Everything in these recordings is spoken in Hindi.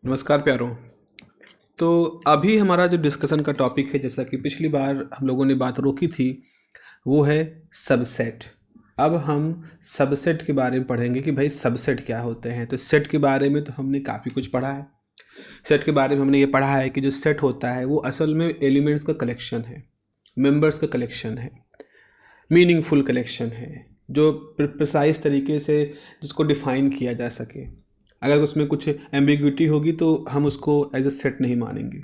नमस्कार प्यारों। तो अभी हमारा जो डिस्कशन का टॉपिक है, जैसा कि पिछली बार हम लोगों ने बात रोकी थी, वो है सबसेट। अब हम सबसेट के बारे में पढ़ेंगे कि भाई सबसेट क्या होते हैं। तो सेट के बारे में तो हमने काफ़ी कुछ पढ़ा है। सेट के बारे में हमने ये पढ़ा है कि जो सेट होता है वो असल में एलिमेंट्स का कलेक्शन है, मेंबर्स का कलेक्शन है, मीनिंगफुल कलेक्शन है, जो प्रिसाइज तरीके से जिसको डिफ़ाइन किया जा सके। अगर उसमें कुछ एम्बिग्विटी होगी तो हम उसको एज अ सेट नहीं मानेंगे।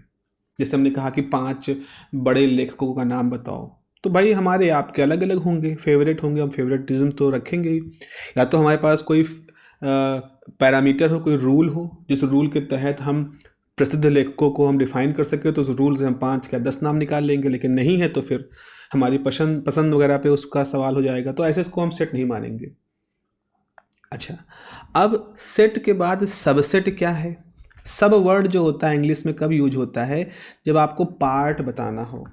जैसे हमने कहा कि 5 बड़े लेखकों का नाम बताओ, तो भाई हमारे आपके अलग अलग होंगे, फेवरेट होंगे, हम फेवरेटिज्म तो रखेंगे ही। या तो हमारे पास कोई पैरामीटर हो, कोई रूल हो, जिस रूल के तहत हम प्रसिद्ध लेखकों को हम डिफाइन कर सके, तो उस रूल से हम 5 या 10 नाम निकाल लेंगे। लेकिन नहीं है तो फिर हमारी पसंद पसंद वगैरह पे उसका सवाल हो जाएगा, तो ऐसे इसको हम सेट नहीं मानेंगे। अच्छा, अब सेट के बाद सबसेट क्या है। सब वर्ड जो होता है इंग्लिश में कब यूज होता है, जब आपको पार्ट बताना हो,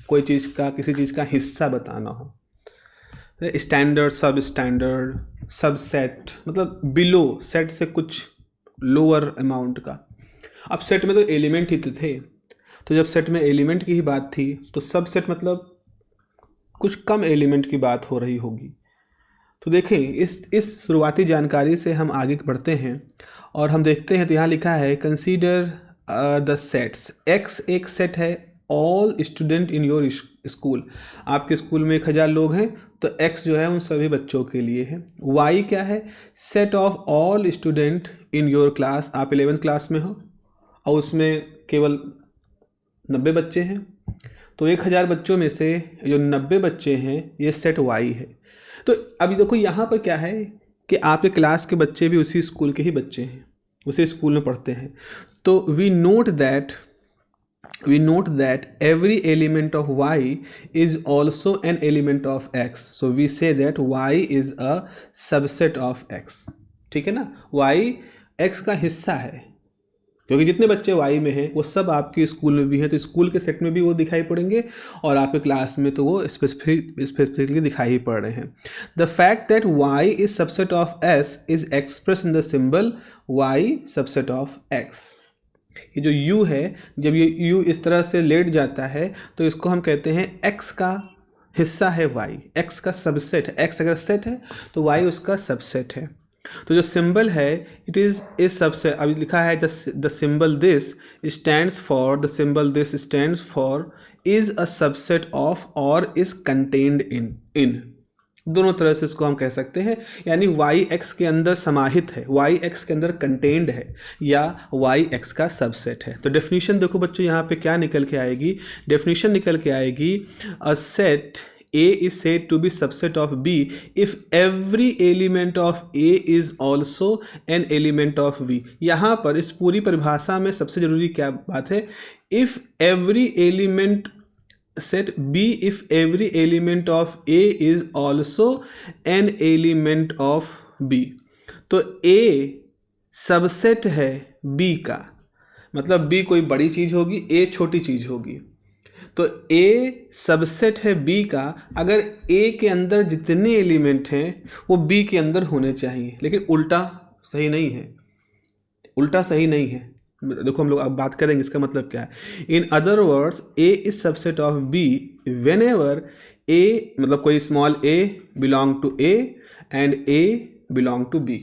कोई चीज़ का, किसी चीज़ का हिस्सा बताना हो। स्टैंडर्ड, सब स्टैंडर्ड, सबसेट मतलब बिलो सेट से कुछ लोअर अमाउंट का। अब सेट में तो एलिमेंट ही तो थे, तो जब सेट में एलिमेंट की ही बात थी तो सबसेट मतलब कुछ कम एलिमेंट की बात हो रही होगी। तो देखें, इस शुरुआती जानकारी से हम आगे बढ़ते हैं और हम देखते हैं। तो यहाँ लिखा है कंसीडर द सेट्स। एक्स एक सेट है, all student in your school. आपके स्कूल में 1000 लोग हैं, तो एक्स जो है उन सभी बच्चों के लिए है। वाई क्या है, set of all student in your class. आप 11th क्लास में हो और उसमें केवल 90 बच्चे हैं, तो 1000 बच्चों में से जो 90 बच्चे हैं ये सेट वाई है। तो अभी देखो यहाँ पर क्या है कि आपके क्लास के बच्चे भी उसी स्कूल के ही बच्चे हैं, उसी स्कूल में पढ़ते हैं। तो we note that every element of y is also an element of x, so we say that y is a subset of x। ठीक है ना, y x का हिस्सा है, क्योंकि जितने बच्चे वाई में हैं वो सब आपके स्कूल में भी हैं, तो स्कूल के सेट में भी वो दिखाई पड़ेंगे और आपके क्लास में तो वो स्पेसिफिकली दिखाई ही पड़ रहे हैं। The fact that Y is subset of S is express in the symbol Y subset of X. ये जो u है, जब ये u इस तरह से लेट जाता है तो इसको हम कहते हैं x का हिस्सा है y, x का सबसेट है। x अगर सेट है तो y उसका सबसेट है। तो जो सिंबल है इट इज सबसेट। अभी लिखा है the symbol this stands for is a subset of और इज कंटेन्ड इन। दोनों तरह से इसको हम कह सकते हैं, यानी वाई एक्स के अंदर समाहित है, वाई एक्स के अंदर कंटेन्ड है, या वाई एक्स का सबसेट है। तो डेफिनेशन देखो बच्चों, यहाँ पे क्या निकल के आएगी, डेफिनेशन निकल के आएगी a set A is said to be subset of B if every element of A is also an element of B। यहाँ पर इस पूरी परिभाषा में सबसे जरूरी क्या बात है, if every element set B if every element of A is also an element of B। तो A सबसेट है B का, मतलब B कोई बड़ी चीज़ होगी, A छोटी चीज़ होगी। तो A सबसेट है B का अगर A के अंदर जितने एलिमेंट हैं वो B के अंदर होने चाहिए, लेकिन उल्टा सही नहीं है, उल्टा सही नहीं है। देखो हम लोग अब बात करेंगे इसका मतलब क्या है। In other words A is subset of B whenever A मतलब कोई small a belong to A and A belong to B।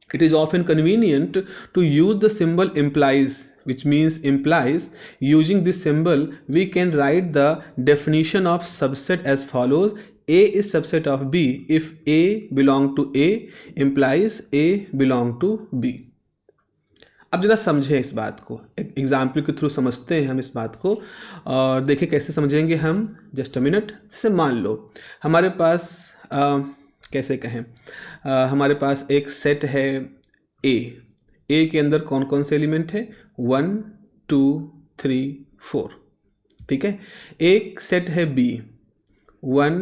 It is often convenient to use the symbol implies, which means implies. Using this symbol, we can write the definition of subset as follows. A is subset of B if A belong to A implies A belong to B। अब जरा समझें इस बात को, एक एग्जाम्पल के थ्रू समझते हैं हम इस बात को और देखें कैसे समझेंगे हम। Just a minute. जैसे मान लो हमारे पास कैसे कहें, हमारे पास एक सेट है ए। ए के अंदर कौन कौन से एलिमेंट है, 1 2 3 4। ठीक है। एक सेट है बी, 1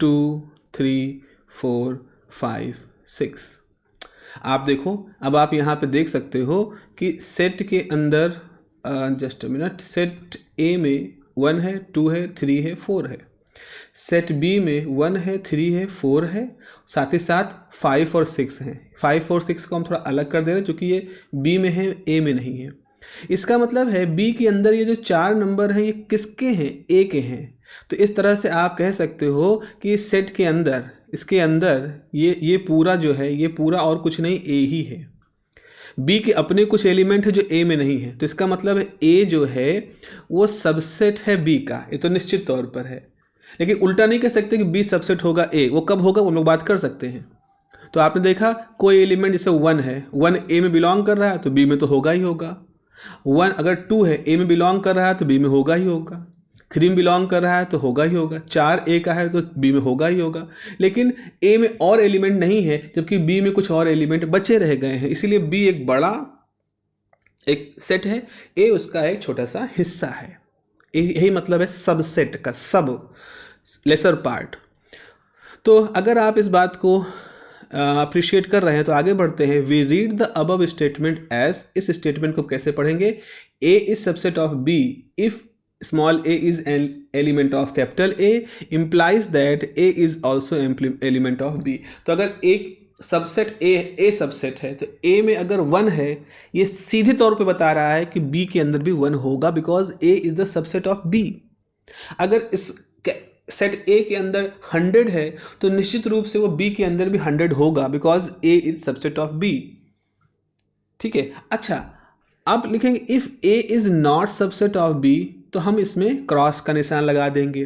2 3 4 5 6। आप देखो, अब आप यहाँ पे देख सकते हो कि सेट के अंदर जस्ट अ मिनट, सेट ए में 1 है, 2 है, 3 है, 4 है। सेट बी में 1 है, 3 है, 4 है, साथ ही साथ 5 और 6 हैं। 5 और 6 को हम थोड़ा अलग कर दे रहे हैं क्योंकि ये बी में है, ए में नहीं है। इसका मतलब है बी के अंदर ये जो 4 नंबर हैं ये किसके हैं? ए के हैं। तो इस तरह से आप कह सकते हो कि इस सेट के अंदर, इसके अंदर ये पूरा जो है, ये पूरा और कुछ नहीं, ए ही है। बी के अपने कुछ एलिमेंट है जो ए में नहीं है, तो इसका मतलब है ए जो है वो सबसेट है बी का, ये तो निश्चित तौर पर है। लेकिन उल्टा नहीं कह सकते कि बी सबसेट होगा ए, वो कब होगा वो लोग बात कर सकते हैं। तो आपने देखा कोई एलिमेंट जैसे 1 है, 1 ए में बिलोंग कर रहा है तो बी में तो होगा ही होगा। 1 अगर 2 है, ए में बिलोंग कर रहा है तो बी में होगा ही होगा। 3 में बिलोंग कर रहा है तो होगा ही होगा। 4 ए का है तो बी में होगा ही होगा। लेकिन ए में और एलिमेंट नहीं है जबकि बी में कुछ और एलिमेंट बचे रह गए हैं, इसीलिए बी एक बड़ा एक सेट है, ए उसका एक छोटा सा हिस्सा है। यही मतलब है सबसेट का, सब लेसर पार्ट। तो अगर आप इस बात को अप्रिशिएट कर रहे हैं तो आगे बढ़ते हैं। We read the above statement as, इस स्टेटमेंट को कैसे पढ़ेंगे? A is subset of B if small a is an element of capital A implies that A is also element of B। तो अगर एक सबसेट A सबसेट है तो A में अगर 1 है, ये सीधे तौर पे बता रहा है कि B के अंदर भी 1 होगा because A is the subset of B। अगर इस सेट A के अंदर 100 है तो निश्चित रूप से वो B के अंदर भी 100 होगा because A is subset of B। ठीक है। अच्छा, अब लिखेंगे if A is not subset of B, तो हम इसमें क्रॉस का निशान लगा देंगे।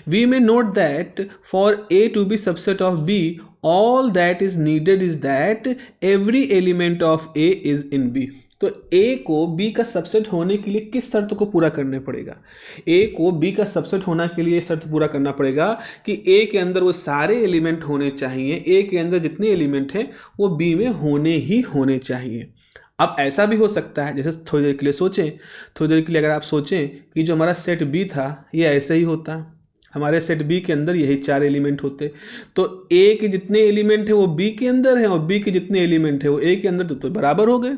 We may note that for A to B subset of B all that is needed is that every element of A is in B. तो ए को बी का सबसेट होने के लिए किस शर्त को पूरा करने पड़ेगा? ए को बी का सबसेट होने के लिए शर्त पूरा करना पड़ेगा कि ए के अंदर वो सारे एलिमेंट होने चाहिए, ए के अंदर जितने एलिमेंट हैं वो बी में होने ही होने चाहिए। अब ऐसा भी हो सकता है, जैसे थोड़ी देर के लिए सोचें, थोड़ी देर के लिए अगर आप सोचें कि जो हमारा सेट बी था ये ऐसे ही होता, हमारे सेट बी के अंदर यही 4 एलिमेंट होते, तो ए के जितने एलिमेंट है वो बी के अंदर है और बी के जितने एलिमेंट है वो ए के अंदर, तो बराबर हो गए।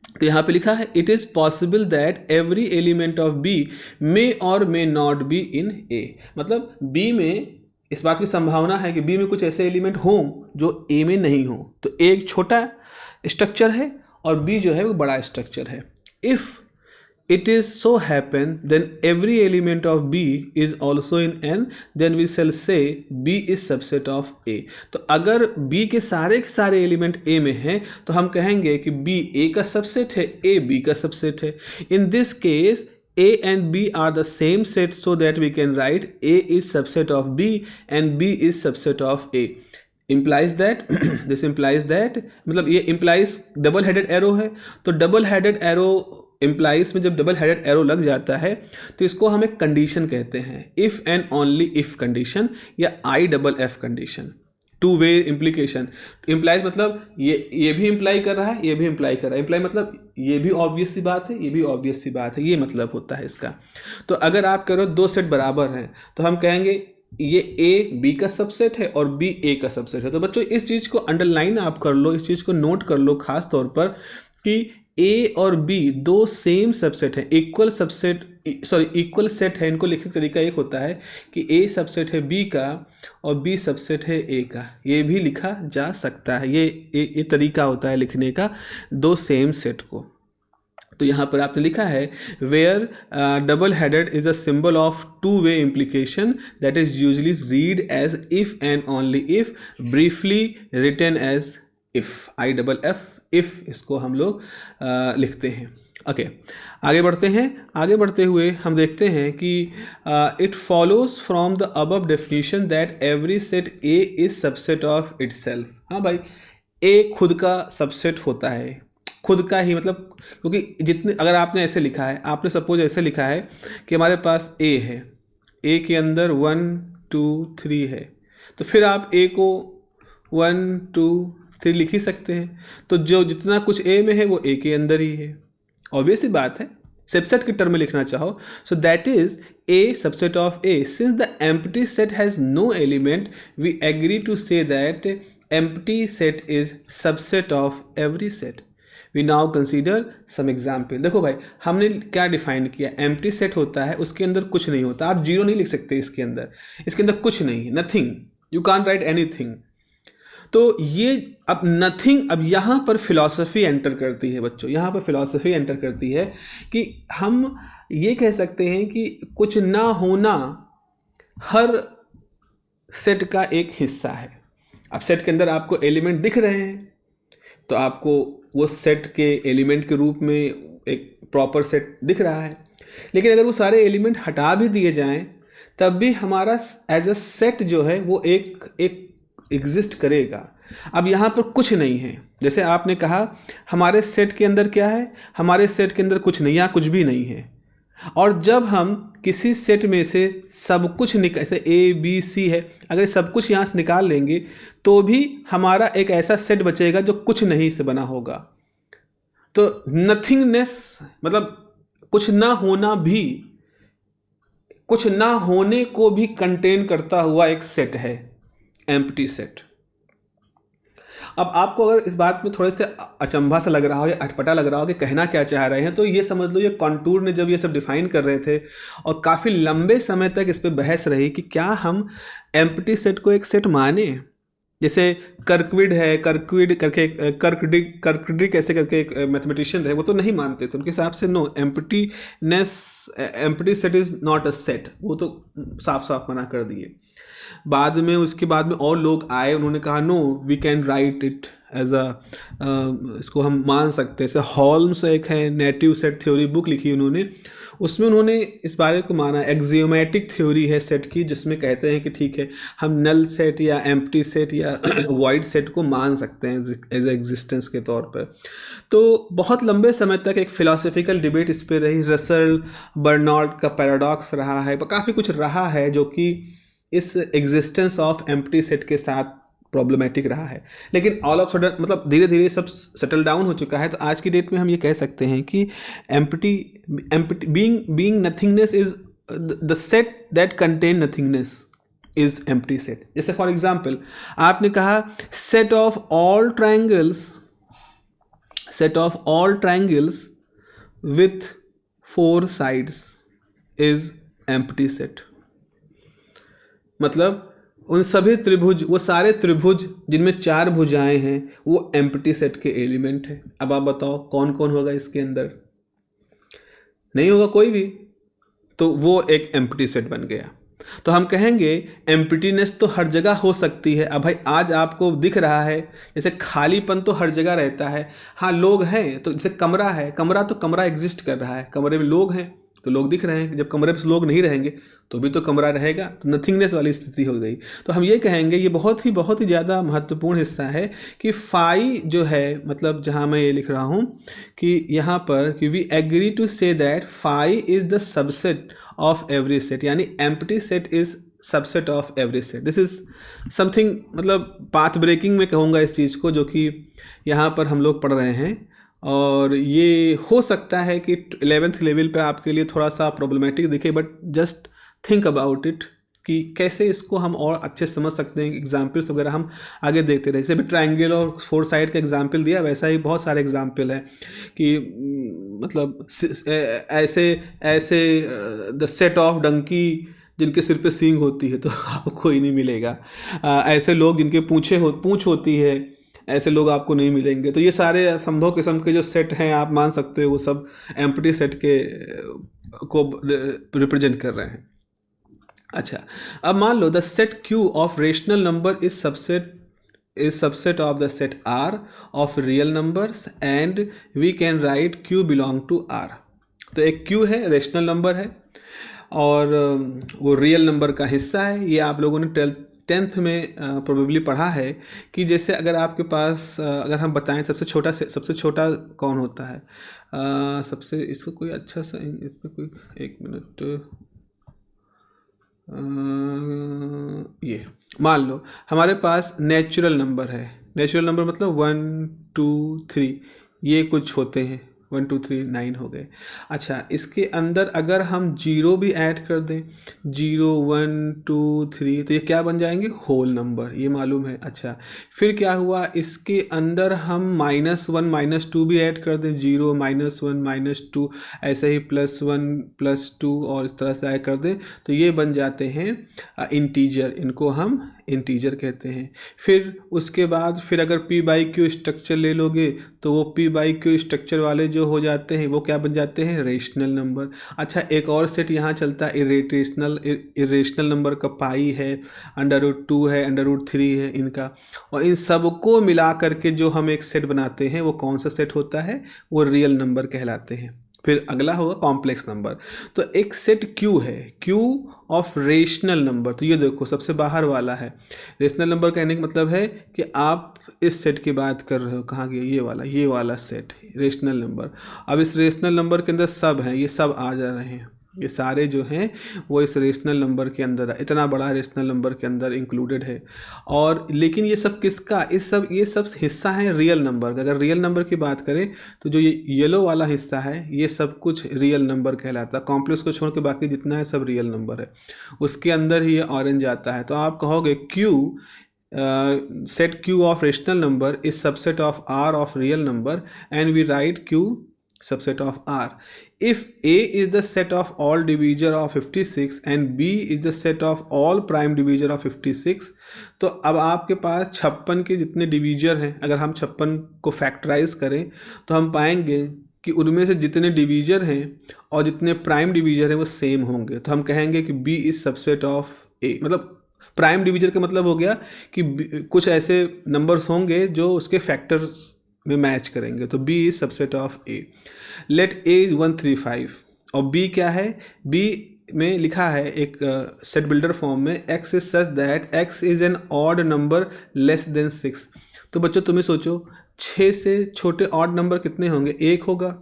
तो यहाँ पे लिखा है it is possible that every element of B may और मे नॉट बी इन ए। मतलब बी में इस बात की संभावना है कि बी में कुछ ऐसे एलिमेंट हों जो ए में नहीं हो। तो ए एक छोटा स्ट्रक्चर है और बी जो है वो बड़ा स्ट्रक्चर है। If it is so happen then every element of B is also in A then we shall say B is subset of A. तो अगर बी के सारे एलिमेंट ए में हैं तो हम कहेंगे कि बी ए का सबसेट है, ए बी का सबसेट है। In this case A and B are the same set so that we can write A is subset of B and B is subset of A। implies that this implies that मतलब ये implies डबल हेडेड एरो है, तो डबल हेडेड एरो implies में जब डबल हेडेड एरो लग जाता है तो इसको हम एक कंडीशन कहते हैं, if and only if condition या IFF condition, to way implication. Implies मतलब ये भी इम्प्लाई कर रहा है, ये भी इम्प्लाई कर रहा है, इम्प्लाई मतलब ये भी ऑब्वियस सी बात है, ये भी ऑब्वियस सी बात है, ये मतलब होता है इसका। तो अगर आप कह रहे हो 2 सेट बराबर हैं तो हम कहेंगे ये ए बी का सबसेट है और बी ए का सबसेट है। तो बच्चों इस चीज़ को अंडरलाइन आप कर लो, इस चीज़ को नोट कर लो खास तौर पर कि ए और बी 2 सेम सबसेट है, equal subset, sorry equal set है। इनको लिखने का तरीका एक होता है कि ए सबसेट है बी का और बी सबसेट है ए का, ये भी लिखा जा सकता है। ये तरीका होता है लिखने का 2 सेम सेट को। तो यहाँ पर आपने लिखा है where double headed is a symbol of two way implication that is usually read as if and only if, briefly written as if, IFF if, इसको हम लोग लिखते हैं। ओके, आगे बढ़ते हैं। आगे बढ़ते हुए हम देखते हैं कि it follows from the above definition that every set A is subset of itself. हाँ भाई, ए खुद का सबसेट होता है, खुद का ही, मतलब क्योंकि जितने, अगर आपने ऐसे लिखा है, आपने सपोज ऐसे लिखा है कि हमारे पास ए है, ए के अंदर 1 2 3 है, तो फिर आप ए को 1 2 3 लिख ही सकते हैं। तो जो जितना कुछ ए में है वो ए के अंदर ही है, ऑब्वियस सी बात है। सबसेट के टर्म में लिखना चाहो, so that is a subset of A. Since the empty set has no element we agree to say that empty set is subset of every set. We now consider some example. देखो भाई, हमने क्या डिफाइन किया, एम्प्टी सेट होता है उसके अंदर कुछ नहीं होता, आप जीरो नहीं लिख सकते इसके अंदर कुछ नहीं है, nothing, you can't right anything. तो ये अब नथिंग, अब यहाँ पर फिलॉसफी एंटर करती है बच्चों, यहाँ पर फिलॉसफी एंटर करती है कि हम ये कह सकते हैं कि कुछ ना होना हर सेट का एक हिस्सा है। अब सेट के अंदर आपको एलिमेंट दिख रहे हैं तो आपको वो सेट के एलिमेंट के रूप में एक प्रॉपर सेट दिख रहा है, लेकिन अगर वो सारे एलिमेंट हटा भी दिए जाएं तब भी हमारा एज अ सेट जो है वो एक एग्जिस्ट करेगा। अब यहाँ पर कुछ नहीं है, जैसे आपने कहा हमारे सेट के अंदर क्या है, हमारे सेट के अंदर कुछ नहीं, यहाँ कुछ भी नहीं है। और जब हम किसी सेट में से सब कुछ जैसे ए बी सी है, अगर सब कुछ यहाँ से निकाल लेंगे तो भी हमारा एक ऐसा सेट बचेगा जो कुछ नहीं से बना होगा। तो नथिंगनेस मतलब कुछ ना होना भी, कुछ ना होने को भी कंटेन करता हुआ एक सेट है, एम्प्टी सेट। अब आपको अगर इस बात में थोड़े से अचंभा सा लग रहा हो या अटपटा लग रहा हो कि कहना क्या चाह रहे हैं, तो ये समझ लो ये कॉन्टूर ने जब ये सब डिफाइन कर रहे थे और काफ़ी लंबे समय तक इस पर बहस रही कि क्या हम एम्प्टी सेट को एक सेट माने। जैसे कर्कविड है, कर्कविड करके कर्कडिक ऐसे करके एक मैथमेटिशियन रहे, वो तो नहीं मानते थे, उनके हिसाब से no, empty set is not a set, वो तो साफ साफ मना कर दिए। बाद में उसके बाद में और लोग आए, उन्होंने कहा no we can write it as a, इसको हम मान सकते हैं। जैसे हॉल्म्स एक है, नेटिव सेट थ्योरी बुक लिखी उन्होंने, उसमें उन्होंने इस बारे को माना, एक्सियोमेटिक थ्योरी है सेट की, जिसमें कहते हैं कि ठीक है हम नल सेट या एम्प्टी सेट या वाइड सेट को मान सकते हैं एज एग्जिस्टेंस के तौर पर। तो बहुत लंबे समय तक एक फिलोसफिकल डिबेट इस पर रही, रसल बर्नौल्ट का पैराडॉक्स रहा है, काफ़ी कुछ रहा है जो कि इस एग्जिस्टेंस ऑफ एम्प्टी सेट के साथ प्रॉब्लमेटिक रहा है। लेकिन ऑल ऑफ सडन मतलब धीरे धीरे सब सेटल डाउन हो चुका है। तो आज की डेट में हम ये कह सकते हैं कि empty being nothingness is the set that contain nothingness is empty set. जैसे फॉर एग्जाम्पल आपने कहा set of all triangles with 4 sides is empty set. मतलब उन सभी त्रिभुज, वो सारे त्रिभुज जिनमें 4 भुजाएं हैं, वो एम्प्टी सेट के एलिमेंट है। अब आप बताओ कौन कौन होगा इसके अंदर? नहीं होगा कोई भी, तो वो एक एम्प्टी सेट बन गया। तो हम कहेंगे एम्प्टीनेस तो हर जगह हो सकती है। अब भाई आज आपको दिख रहा है, जैसे खालीपन तो हर जगह रहता है, हाँ लोग हैं, तो जैसे कमरा है, कमरा तो कमरा एग्जिस्ट कर रहा है, कमरे में लोग हैं तो लोग दिख रहे हैं, जब कमरे में लोग नहीं रहेंगे तो भी तो कमरा रहेगा, तो नथिंगनेस वाली स्थिति हो गई। तो हम ये कहेंगे ये बहुत ही ज़्यादा महत्वपूर्ण हिस्सा है कि फाई जो है, मतलब जहाँ मैं ये लिख रहा हूँ कि यहाँ पर कि we agree to say that phi is the subset of every set, यानी empty set is subset of every set. This is something, मतलब पाथ ब्रेकिंग में कहूँगा इस चीज़ को, जो कि यहाँ पर हम लोग पढ़ रहे हैं। और ये हो सकता है कि 11th लेवल पे आपके लिए थोड़ा सा प्रॉब्लमेटिक दिखे, but just think about it कि कैसे इसको हम और अच्छे समझ सकते हैं। एग्जाम्पल्स वगैरह हम आगे देखते रहे, जैसे भी ट्रायंगल और 4 साइड का एग्जाम्पल दिया, वैसा ही बहुत सारे एग्जाम्पल हैं कि मतलब ऐसे द सेट ऑफ डंकी जिनके सिर पे सींग होती है तो आपको कोई नहीं मिलेगा। ऐसे लोग जिनके पूंछ होती है, ऐसे लोग आपको नहीं मिलेंगे। तो ये सारे असंभव किस्म के जो सेट हैं आप मान सकते हो, वो सब एम्प्टी सेट के को रिप्रेजेंट कर रहे हैं। अच्छा, अब मान लो the set Q of rational number is subset of the set R of real numbers and we can write Q belong to R। तो एक Q है, रेशनल नंबर है और वो रियल नंबर का हिस्सा है। ये आप लोगों ने 10th में प्रोबेबली पढ़ा है कि जैसे अगर आपके पास अगर हम बताएं सबसे छोटा कौन होता है, सबसे, इसको कोई अच्छा सा इस पर कोई, एक मिनट, ये मान लो हमारे पास नेचुरल नंबर है। नेचुरल नंबर मतलब 1 2 3 ये कुछ होते हैं, 1 2 3 9 हो गए। अच्छा, इसके अंदर अगर हम जीरो भी ऐड कर दें, 0 1 2 3, तो ये क्या बन जाएंगे? होल नंबर, ये मालूम है। अच्छा, फिर क्या हुआ, इसके अंदर हम -1 -2 भी ऐड कर दें, 0 -1 -2, ऐसे ही +1 +2 और इस तरह से ऐड कर दें, तो ये बन जाते हैं इंटीजर, इनको हम इंटीजर कहते हैं। फिर उसके बाद फिर अगर p/q स्ट्रक्चर ले लोगे तो वो p/q स्ट्रक्चर वाले जो हो जाते हैं वो क्या बन जाते हैं? Rational number. अच्छा, एक और सेट यहाँ चलता है इरेशनल नंबर का, पाई है, √2 है, √3 है इनका, और इन सबको मिला करके जो हम एक सेट बनाते हैं वो कौन सा सेट होता है? वो रियल नंबर कहलाते हैं। फिर अगला होगा कॉम्प्लेक्स नंबर। तो एक सेट Q है, Q ऑफ रेशनल नंबर, तो ये देखो सबसे बाहर वाला है। रेशनल नंबर कहने का मतलब है कि आप इस सेट की बात कर रहे हो, कहाँ गया ये वाला सेट रेशनल नंबर। अब इस रेशनल नंबर के अंदर सब हैं, ये सब आ जा रहे हैं, ये सारे जो हैं वो इस रेशनल नंबर के अंदर, इतना बड़ा रेशनल नंबर के अंदर इंक्लूडेड है। और लेकिन ये सब किसका? ये सब हिस्सा है रियल नंबर का। अगर रियल नंबर की बात करें तो जो ये येलो वाला हिस्सा है ये सब कुछ रियल नंबर कहलाता है। कॉम्प्लेक्स को छोड़ के बाकी जितना है सब रियल नंबर है, उसके अंदर ही ये ऑरेंज आता है। तो आप कहोगे Q, set Q of rational number is subset of R of real number, and we write Q subset of R. If A is the set of all divisor of 56 and B is the set of all prime divisor of 56, तो अब आपके पास 56 के जितने डिवीजर हैं, अगर हम 56 को फैक्टराइज करें तो हम पाएंगे कि उनमें से जितने डिवीजर हैं और जितने प्राइम डिवीजर हैं वो सेम होंगे। तो हम कहेंगे कि B is subset of A। मतलब प्राइम डिवीजर का मतलब हो गया कि कुछ ऐसे नंबर्स होंगे जो उसके फैक्टर्स में मैच करेंगे, तो B is subset of A। Let A is 135 और B क्या है? B में लिखा है एक सेट बिल्डर फॉर्म में, x is such that x is an odd number less than 6। तो बच्चों तुम्हें सोचो 6 से छोटे ऑड नंबर कितने होंगे? 1 होगा,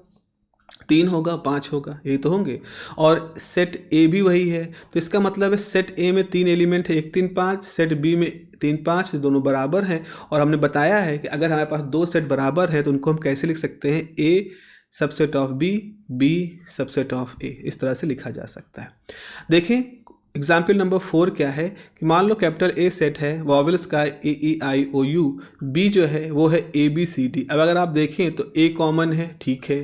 3 होगा, 5 होगा, यही तो होंगे। और सेट ए भी वही है, तो इसका मतलब है सेट ए में 3 एलिमेंट है, 1 3 5, सेट बी में 3 5, दोनों बराबर हैं। और हमने बताया है कि अगर हमारे पास दो सेट बराबर है तो उनको हम कैसे लिख सकते हैं? A subset of B, B subset of A, इस तरह से लिखा जा सकता है। देखें एग्जाम्पल नंबर 4 क्या है कि मान लो कैपिटल ए सेट है, वॉवेल्स का AEIOU, बी जो है वो है ABCD। अब अगर आप देखें तो ए कॉमन है, ठीक है,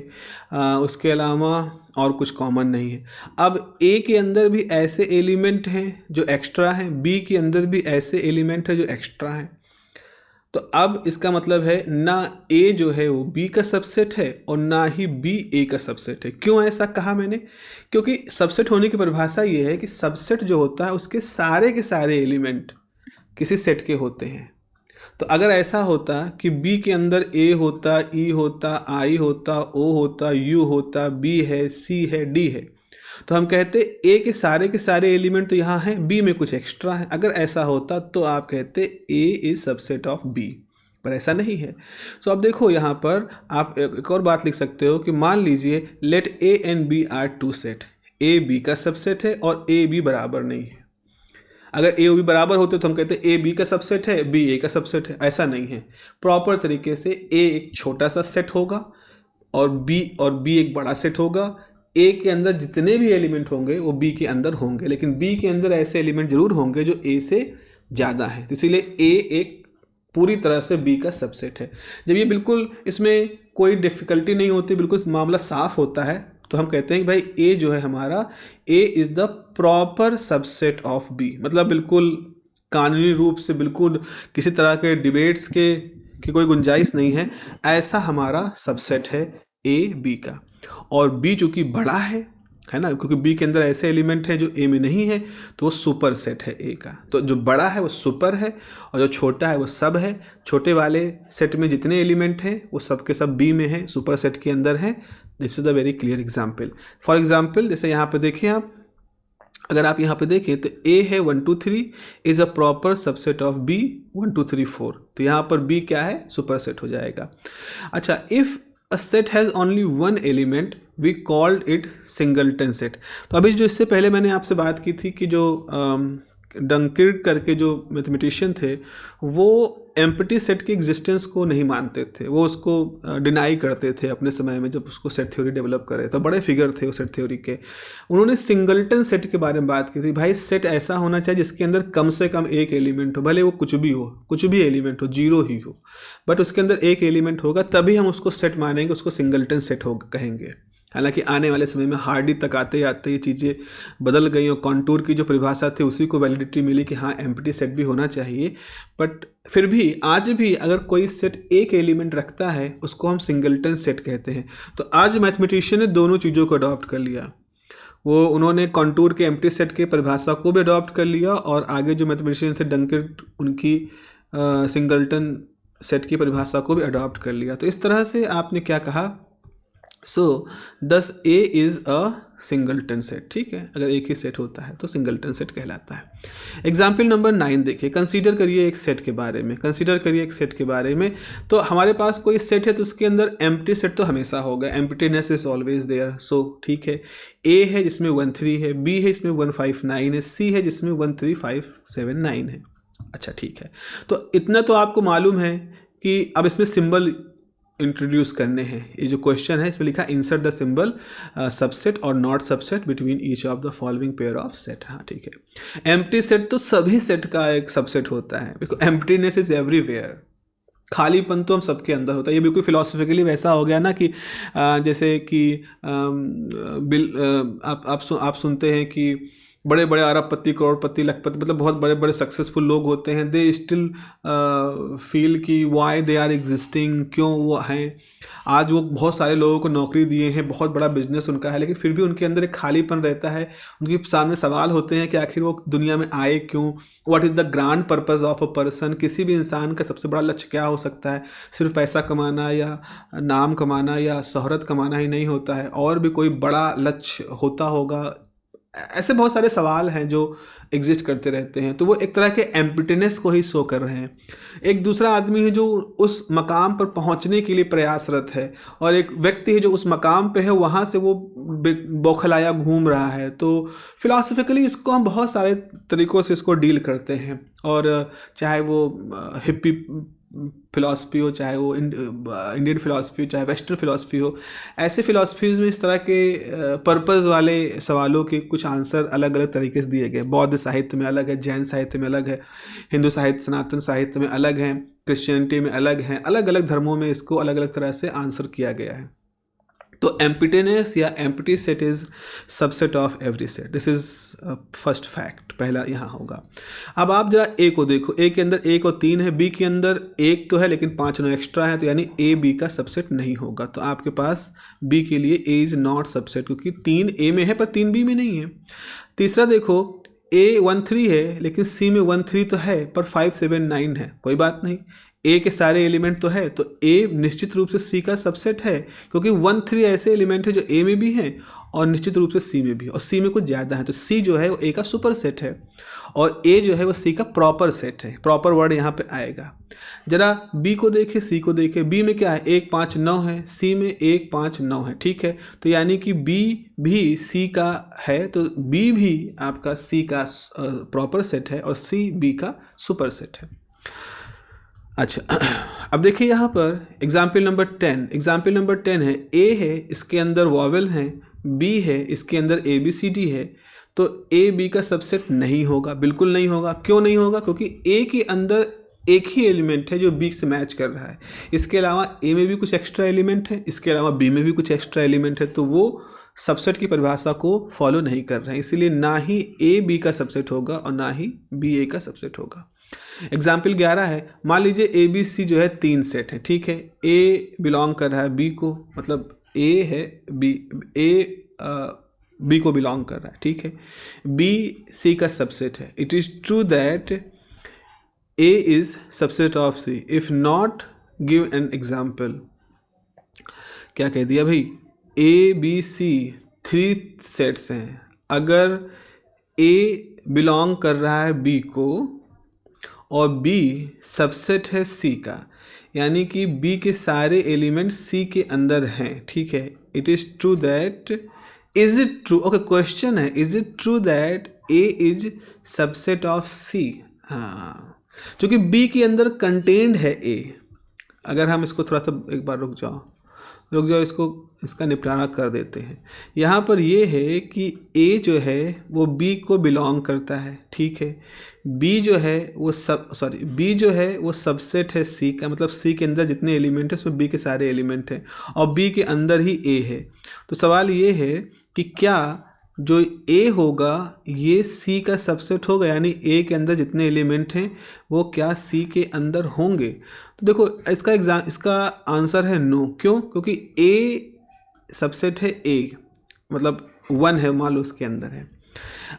उसके अलावा और कुछ कॉमन नहीं है। अब ए के अंदर भी ऐसे एलिमेंट हैं जो एक्स्ट्रा हैं, बी के अंदर भी ऐसे एलिमेंट हैं जो एक्स्ट्रा हैं। तो अब इसका मतलब है ना ए जो है वो बी का सबसेट है और ना ही बी ए का सबसेट है। क्यों ऐसा कहा मैंने? क्योंकि सबसेट होने की परिभाषा ये है कि सबसेट जो होता है उसके सारे एलिमेंट किसी सेट के होते हैं। तो अगर ऐसा होता कि बी के अंदर ए होता, ई होता, आई होता, ओ होता, यू होता, बी है, सी है, डी है, तो हम कहते ए के सारे एलिमेंट तो यहाँ हैं, बी में कुछ एक्स्ट्रा है। अगर ऐसा होता तो आप कहते ए इज सबसेट ऑफ बी, पर ऐसा नहीं है। तो अब देखो यहाँ पर आप एक और बात लिख सकते हो कि मान लीजिए let A and B are two set, A B का सबसेट है और ए बी बराबर नहीं है। अगर ए और बी बराबर होते तो हम कहते ए बी का सबसेट है, बी ए का सबसेट है। ऐसा नहीं है। प्रॉपर तरीके से ए एक छोटा सा सेट होगा और बी एक बड़ा सेट होगा। ए के अंदर जितने भी एलिमेंट होंगे वो बी के अंदर होंगे, लेकिन बी के अंदर ऐसे एलिमेंट जरूर होंगे जो ए से ज़्यादा हैं। तो इसीलिए ए एक पूरी तरह से बी का सबसेट है। जब ये बिल्कुल इसमें कोई डिफ़िकल्टी नहीं होती, बिल्कुल मामला साफ होता है, तो हम कहते हैं कि भाई ए जो है हमारा, A is the proper subset of B. मतलब बिल्कुल कानूनी रूप से बिल्कुल किसी तरह के डिबेट्स की कोई गुंजाइश नहीं है, ऐसा हमारा सबसेट है ए बी का। और बी चूँकि बड़ा है ना, क्योंकि बी के अंदर ऐसे एलिमेंट हैं जो ए में नहीं है, तो वो सुपर सेट है ए का। तो जो बड़ा है वो सुपर है और जो छोटा है वो सब है। छोटे वाले सेट में जितने एलिमेंट हैं वो सब के सब बी में है, सुपर सेट के अंदर है। This is the very clear example. For example जैसे यहाँ पे देखिए आप, अगर आप यहाँ पे देखें तो ए है 1 2 3 is a proper subset of B 1 2 3 4। तो यहाँ पर बी क्या है? सुपर सेट हो जाएगा। अच्छा, if a set has only one element we called it singleton set। तो अभी जो इससे पहले मैंने आपसे बात की थी कि जो डंकिर्क करके जो मैथमेटिशियन थे वो एम्प्टी सेट की एग्जिस्टेंस को नहीं मानते थे, वो उसको डिनाई करते थे अपने समय में जब उसको सेट थ्योरी डेवलप करे। तो बड़े फिगर थे वो सेट थ्योरी के। उन्होंने सिंगलटन सेट के बारे में बात की थी। भाई सेट ऐसा होना चाहिए जिसके अंदर कम से कम एक एलिमेंट हो, भले वो कुछ भी हो, कुछ भी एलिमेंट हो, जीरो ही हो, बट उसके अंदर एक एलिमेंट होगा, तभी हम उसको सेट मानेंगे, उसको सिंगलटन सेट हो कहेंगे। हालांकि आने वाले समय में हार्डी तक आते आते ये चीज़ें बदल गई और कॉन्टूर की जो परिभाषा थी उसी को वैलिडिटी मिली कि हाँ एम्प्टी सेट भी होना चाहिए। बट फिर भी आज भी अगर कोई सेट एक एलिमेंट रखता है उसको हम सिंगलटन सेट कहते हैं। तो आज मैथमेटिशियन ने दोनों चीज़ों को अडॉप्ट कर लिया। वो उन्होंने कॉन्टूर के एम्प्टी सेट के परिभाषा को भी अडॉप्ट कर लिया और आगे जो मैथमेटिशियन थे डंकिर्क, उनकी सिंगलटन सेट की परिभाषा को भी अडॉप्ट कर लिया। तो इस तरह से आपने क्या कहा, सो दस A is a singleton set. ठीक है, अगर एक ही सेट होता है तो सिंगलटन सेट कहलाता है। एग्जाम्पल नंबर 9 देखिए। कंसीडर करिए एक सेट के बारे में, कंसीडर करिए एक सेट के बारे में। तो हमारे पास कोई सेट है तो उसके अंदर एम्प्टी सेट तो हमेशा होगा, एम्प्टीनेस इज ऑलवेज देयर। सो ठीक है, ए है जिसमें 1 3 है, बी है जिसमें 1 5 9 है, सी है जिसमें 1 3 5 7 9 है। अच्छा ठीक है, तो इतना तो आपको मालूम है कि अब इसमें सिंबल इंट्रोड्यूस करने हैं। ये जो क्वेश्चन है इसमें लिखा इंसर्ट द सिंबल सबसेट और not subset between each of the following pair of set. हाँ ठीक है, एम्प्टी सेट तो सभी सेट का एक सबसेट होता है, बिकॉज एम्प्टीनेस इज एवरीवेयर। खालीपन तो हम सबके अंदर होता है। ये बिल्कुल फिलोसफिकली वैसा हो गया ना कि जैसे कि आप सुनते हैं कि बड़े बड़े अरबपति, करोड़पति, लखपति, मतलब बहुत बड़े बड़े सक्सेसफुल लोग होते हैं, दे स्टिल फील कि वाई दे आर एग्जिस्टिंग, क्यों वो हैं। आज वो बहुत सारे लोगों को नौकरी दिए हैं, बहुत बड़ा बिजनेस उनका है, लेकिन फिर भी उनके अंदर एक खालीपन रहता है। उनके सामने सवाल होते हैं कि आखिर वो दुनिया में आए क्यों, what is the grand purpose of a person. किसी भी इंसान का सबसे बड़ा लक्ष्य क्या हो सकता है? सिर्फ पैसा कमाना या नाम कमाना या शोहरत कमाना ही नहीं होता है, और भी कोई बड़ा लक्ष्य होता होगा। ऐसे बहुत सारे सवाल हैं जो एग्जिस्ट करते रहते हैं। तो वो एक तरह के एम्प्टीनेस को ही शो कर रहे हैं। एक दूसरा आदमी है जो उस मकाम पर पहुंचने के लिए प्रयासरत है, और एक व्यक्ति है जो उस मकाम पे है, वहाँ से वो बौखलाया घूम रहा है। तो फिलॉसफिकली इसको हम बहुत सारे तरीक़ों से इसको डील करते हैं, और चाहे वो हिप्पी फिलॉसफी हो, चाहे वो इंडियन फिलॉसफी हो, चाहे वेस्टर्न फिलॉसफी हो, ऐसे फिलॉसफीज़ में इस तरह के पर्पस वाले सवालों के कुछ आंसर अलग अलग तरीके से दिए गए। बौद्ध साहित्य में अलग है, जैन साहित्य में अलग है, हिंदू साहित्य, सनातन साहित्य में अलग है, क्रिश्चियनिटी में अलग है, अलग अलग धर्मों में इसको अलग अलग तरह से आंसर किया गया है। तो एम्प्टीनेस या empty set is subset of every set. This is first fact, पहला यहाँ होगा। अब आप जरा ए को देखो, ए के अंदर 1 और 3 है, बी के अंदर 1 तो है लेकिन 5 9 एक्स्ट्रा है, तो यानी ए बी का सबसेट नहीं होगा। तो आपके पास बी के लिए ए इज नॉट सबसेट, क्योंकि 3 ए में है पर 3 बी में नहीं है। तीसरा देखो, ए 1 3 है लेकिन सी में 1 3 तो है पर 5 7 9 है। कोई बात नहीं, ए के सारे एलिमेंट तो है, तो ए निश्चित रूप से सी का सबसेट है, क्योंकि 1 3 ऐसे एलिमेंट है जो ए में भी हैं और निश्चित रूप से सी में भी, और सी में कुछ ज़्यादा है। तो सी जो है वो ए का सुपर सेट है, और ए जो है वो सी का प्रॉपर सेट है। प्रॉपर वर्ड यहाँ पे आएगा। जरा बी को देखें, सी को देखें। बी में क्या है? 1 5 9 है, सी में 1 5 9 है। ठीक है, तो यानी कि बी भी सी का है, तो बी भी आपका सी का प्रॉपर सेट है और सी बी का सुपर सेट है। अच्छा, अब देखिए यहाँ पर एग्जाम्पल नंबर 10। एग्जाम्पल नंबर 10 है, ए है इसके अंदर वॉवेल हैं, बी है इसके अंदर ए बी सी डी है, तो ए बी का सबसेट नहीं होगा, बिल्कुल नहीं होगा। क्यों नहीं होगा? क्योंकि ए के अंदर एक ही एलिमेंट है जो बी से मैच कर रहा है। इसके अलावा ए में भी कुछ एक्स्ट्रा एलिमेंट है, इसके अलावा बी में भी कुछ एक्स्ट्रा एलिमेंट है, तो वो सबसेट की परिभाषा को फॉलो नहीं कर रहे हैं। इसीलिए ना ही ए बी का सबसेट होगा और ना ही बी ए का सबसेट होगा। एग्जाम्पल 11 है, मान लीजिए ए बी सी जो है 3 सेट है। ठीक है, ए बिलोंग कर रहा है बी को, मतलब ए है बी, ए बी को बिलोंग कर रहा है। ठीक है, बी सी का सबसेट है। It is true that A is subset of C, if not give an example. क्या कह दिया भाई? ए बी सी 3 सेट्स हैं, अगर ए बिलोंग कर रहा है बी को और बी सबसेट है सी का, यानी कि बी के सारे एलिमेंट सी के अंदर हैं। ठीक है, it is true that, is it true, okay question है, is it true that A is subset of C. हाँ, क्योंकि बी के अंदर कंटेंड है ए। अगर हम इसको थोड़ा सा एक बार रुक जाओ, इसका निपटारा कर देते हैं। यहाँ पर ये है कि ए जो है वो बी को बिलोंग करता है, ठीक है। बी जो है वो बी जो है वो सबसेट है सी का, मतलब सी के अंदर जितने एलिमेंट हैं उसमें बी के सारे एलिमेंट हैं और बी के अंदर ही ए है। तो सवाल ये है कि क्या जो ए होगा ये सी का सबसेट होगा, यानी ए के अंदर जितने एलिमेंट हैं वो क्या सी के अंदर होंगे। तो देखो इसका आंसर है नो। क्यों? क्योंकि ए सबसेट है ए, मतलब 1 है, मान लो उसके अंदर है।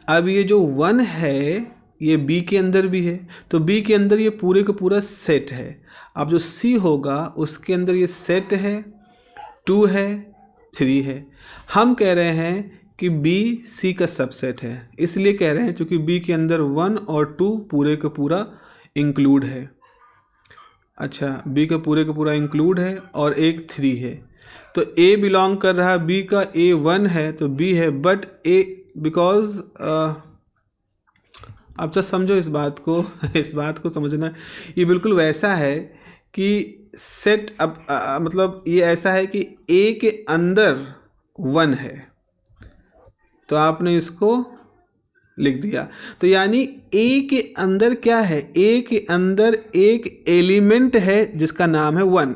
अब ये जो 1 है ये बी के अंदर भी है, तो बी के अंदर ये पूरे का पूरा सेट है। अब जो सी होगा उसके अंदर ये सेट है, 2 है, 3 है। हम कह रहे हैं कि बी सी का सबसेट है, इसलिए कह रहे हैं क्योंकि बी के अंदर 1 और 2 पूरे का पूरा इंक्लूड है। अच्छा, बी का पूरा इंक्लूड है और एक 3 है, तो ए बिलोंग कर रहा है बी का, ए 1 है तो बी है, बट ए बिकॉज अब तो समझो इस बात को समझना। ये बिल्कुल वैसा है कि सेट अब मतलब ये ऐसा है कि ए के अंदर 1 है तो आपने इसको लिख दिया, तो यानी ए के अंदर क्या है, ए के अंदर एक एलिमेंट है जिसका नाम है 1,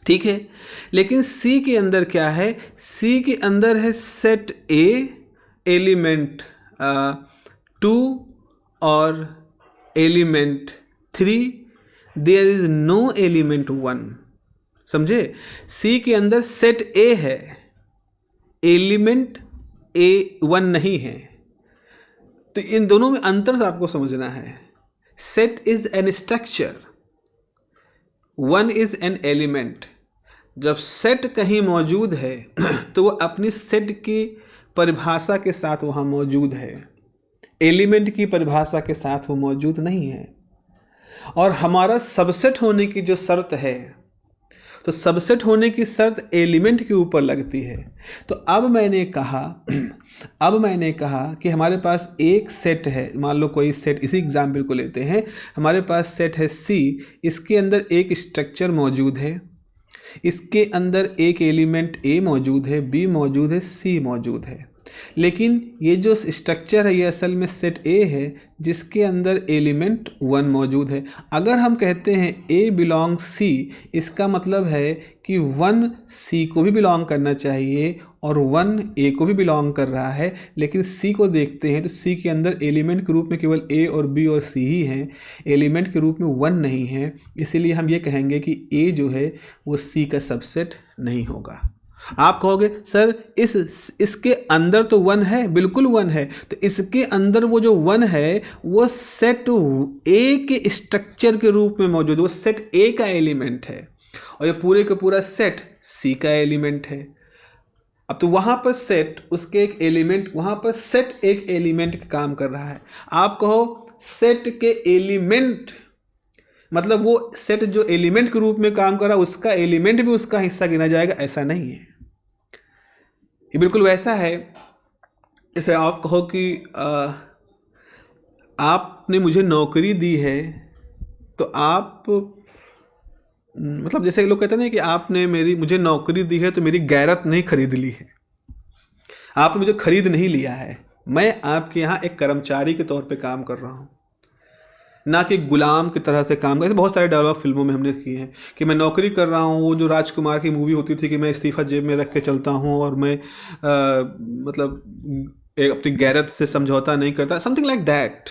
ठीक है। लेकिन सी के अंदर क्या है, सी के अंदर है सेट ए, एलिमेंट 2 और element 3, there is no element 1। समझे? सी के अंदर सेट ए है, एलिमेंट ए 1 नहीं है। तो इन दोनों में अंतर आपको समझना है। Set is an structure, 1 is an element. जब सेट कहीं मौजूद है तो वो अपनी सेट की परिभाषा के साथ वहाँ मौजूद है, एलिमेंट की परिभाषा के साथ वो मौजूद नहीं है। और हमारा सबसेट होने की जो शर्त है, तो सबसेट होने की शर्त एलिमेंट के ऊपर लगती है। तो अब मैंने कहा कि हमारे पास एक सेट है, मान लो कोई सेट, इसी एग्जाम्पल को लेते हैं, हमारे पास सेट है सी, इसके अंदर एक स्ट्रक्चर मौजूद है, इसके अंदर एक एलिमेंट ए मौजूद है, बी मौजूद है, सी मौजूद है। लेकिन ये जो स्ट्रक्चर है ये असल में सेट ए है जिसके अंदर एलिमेंट 1 मौजूद है। अगर हम कहते हैं ए बिलोंग सी, इसका मतलब है कि 1 सी को भी बिलोंग करना चाहिए और 1 ए को भी बिलोंग कर रहा है। लेकिन सी को देखते हैं तो सी के अंदर एलिमेंट के रूप में केवल ए और बी और सी ही हैं, एलिमेंट के रूप में 1 नहीं है। इसीलिए हम ये कहेंगे कि ए जो है वो सी का सबसेट नहीं होगा। आप कहोगे सर इसके अंदर तो 1 है, बिल्कुल 1 है, तो इसके अंदर वो जो 1 है वो सेट ए के स्ट्रक्चर के रूप में मौजूद है, वो सेट ए का एलिमेंट है और ये पूरे का पूरा सेट सी का एलिमेंट है। अब तो वहाँ पर सेट उसके एक एलिमेंट, वहाँ पर सेट एक एलिमेंट का काम कर रहा है। आप कहो सेट के एलिमेंट, मतलब वो सेट जो एलिमेंट के रूप में काम कर रहा है उसका एलिमेंट भी उसका हिस्सा गिना जाएगा, ऐसा नहीं है। ये बिल्कुल वैसा है जैसे आप कहो कि आपने मुझे नौकरी दी है, तो आप मतलब जैसे लोग कहते हैं ना कि आपने मुझे नौकरी दी है तो मेरी गैरत नहीं खरीद ली है, आपने मुझे खरीद नहीं लिया है, मैं आपके यहाँ एक कर्मचारी के तौर पे काम कर रहा हूँ, ना कि गुलाम की तरह से काम कर। ऐसे बहुत सारे डायलॉग फिल्मों में हमने किए हैं कि मैं नौकरी कर रहा हूँ। वो जो राजकुमार की मूवी होती थी कि मैं इस्तीफ़ा जेब में रख के चलता हूँ और मैं मतलब अपनी गैरत से समझौता नहीं करता, समथिंग लाइक दैट।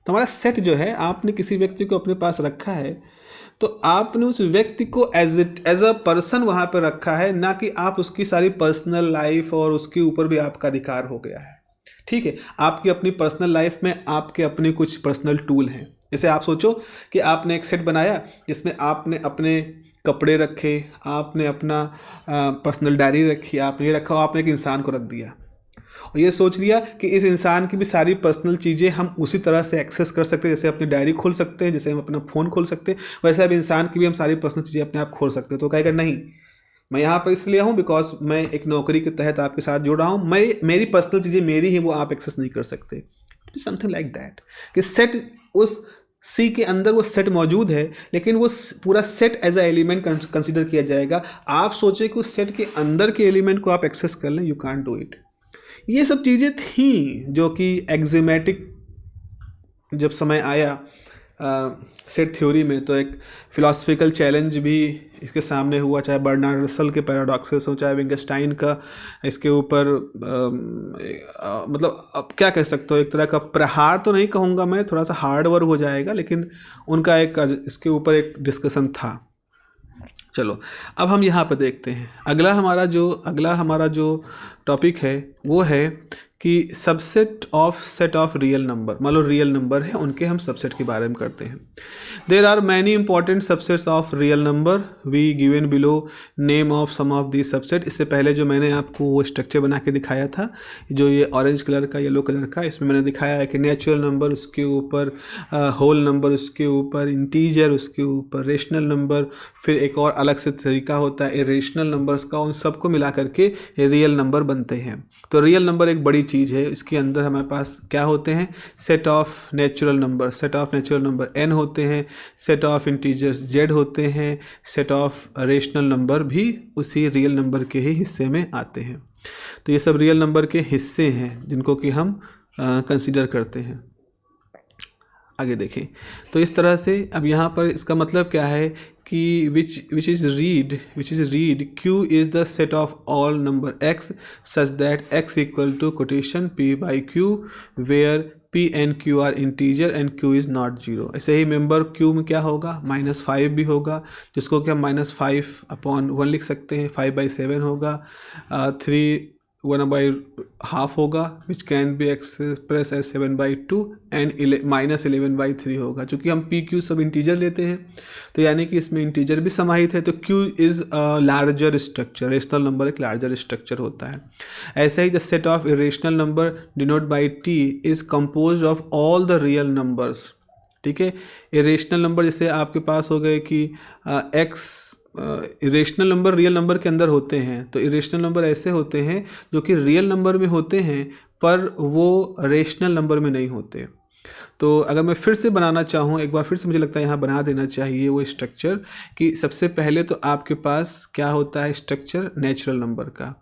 तो हमारा सेट जो है, आपने किसी व्यक्ति को अपने पास रखा है तो आपने उस व्यक्ति को एज अ पर्सन वहाँ पर रखा है, ना कि आप उसकी सारी पर्सनल लाइफ और उसके ऊपर भी आपका अधिकार हो गया है। ठीक है, आपकी अपनी पर्सनल लाइफ में आपके अपने कुछ पर्सनल टूल हैं। जैसे आप सोचो कि आपने एक सेट बनाया जिसमें आपने अपने कपड़े रखे, आपने अपना पर्सनल डायरी रखी, आपने ये रखा और आपने एक इंसान को रख दिया और ये सोच लिया कि इस इंसान की भी सारी पर्सनल चीज़ें हम उसी तरह से एक्सेस कर सकते हैं, जैसे अपनी डायरी खोल सकते हैं, जैसे हम अपना फ़ोन खोल सकते हैं, वैसे अब इंसान की भी हम सारी पर्सनल चीज़ें अपने आप खोल सकते हैं। तो कहेगा नहीं, मैं यहाँ पर इसलिए हूँ बिकॉज मैं एक नौकरी के तहत आपके साथ जुड़ रहा हूँ, मैं मेरी पर्सनल चीज़ें मेरी ही वो आप एक्सेस नहीं कर सकते, समथिंग लाइक दैट कि सेट उस सी के अंदर वो सेट मौजूद है, लेकिन वो पूरा set as a element consider किया जाएगा। आप सोचे कि उस सेट के अंदर के एलिमेंट को आप एक्सेस कर लें, यू कांट डू इट। ये सब चीज़ें थी जो कि एक्जिमेटिक जब समय आया सेट थ्योरी में, तो एक फिलोसफिकल चैलेंज भी इसके सामने हुआ, चाहे बर्नार्ड रसल के पैराडॉक्सेस हो, चाहे विंगस्टाइन का इसके ऊपर मतलब अब क्या कह सकते हो, एक तरह का प्रहार तो नहीं कहूँगा मैं, थोड़ा सा हार्ड वर्क हो जाएगा, लेकिन उनका एक इसके ऊपर एक डिस्कशन था। चलो अब हम यहाँ पर देखते हैं अगला हमारा जो टॉपिक है वो है कि subset of set of real number. मान लो रियल नंबर है, उनके हम सबसेट के बारे में करते हैं। There are many important subsets of real number, we given below name of some of the subset. इससे पहले जो मैंने आपको वो स्ट्रक्चर बना के दिखाया था, जो ये ऑरेंज कलर का येलो कलर का, इसमें मैंने दिखाया है कि नेचुरल नंबर, उसके ऊपर होल नंबर, उसके ऊपर इंटीजर, उसके ऊपर रेशनल नंबर, फिर एक और अलग से तरीका होता है इरेशनल नंबर्स का, उन सबको मिला करके रियल नंबर बनते हैं। तो रियल नंबर एक बड़ी चीज़ है, इसके अंदर हमारे पास क्या होते हैं, set of natural number, set of natural number n होते हैं, सेट ऑफ इंटीजर्स z होते हैं, सेट ऑफ रेशनल नंबर भी उसी रियल नंबर के ही हिस्से में आते हैं। तो ये सब रियल नंबर के हिस्से हैं जिनको कि हम कंसीडर करते हैं। आगे देखें तो इस तरह से अब यहाँ पर इसका मतलब क्या है कि which is read q is the set of all number x such that x equal to quotation p by q where p and q are integer and q is not 0। ऐसे ही मेंबर q में क्या होगा, -5 भी होगा, जिसको कि हम -5/1 लिख सकते हैं, 5/7 होगा, 1/2 होगा which can be express as 7/2 and -11/3 होगा। चूँकि हम पी क्यू सब इंटीजर लेते हैं तो यानी कि इसमें इंटीजर भी समाहित है, तो Q is a larger structure, rational number एक लार्जर स्ट्रक्चर होता है। ऐसे ही the set of irrational number denote by T is compose of all the real numbers. ठीक है, इरेशनल नंबर जैसे आपके पास हो गए कि x, irrational number real number के अंदर होते हैं, तो इरेशनल नंबर ऐसे होते हैं जो कि रियल नंबर में होते हैं पर वो रेशनल नंबर में नहीं होते। तो अगर मैं फिर से बनाना चाहूँ, एक बार फिर से मुझे लगता है यहाँ बना देना चाहिए वो स्ट्रक्चर कि सबसे पहले तो आपके पास क्या होता है स्ट्रक्चर नेचुरल नंबर का,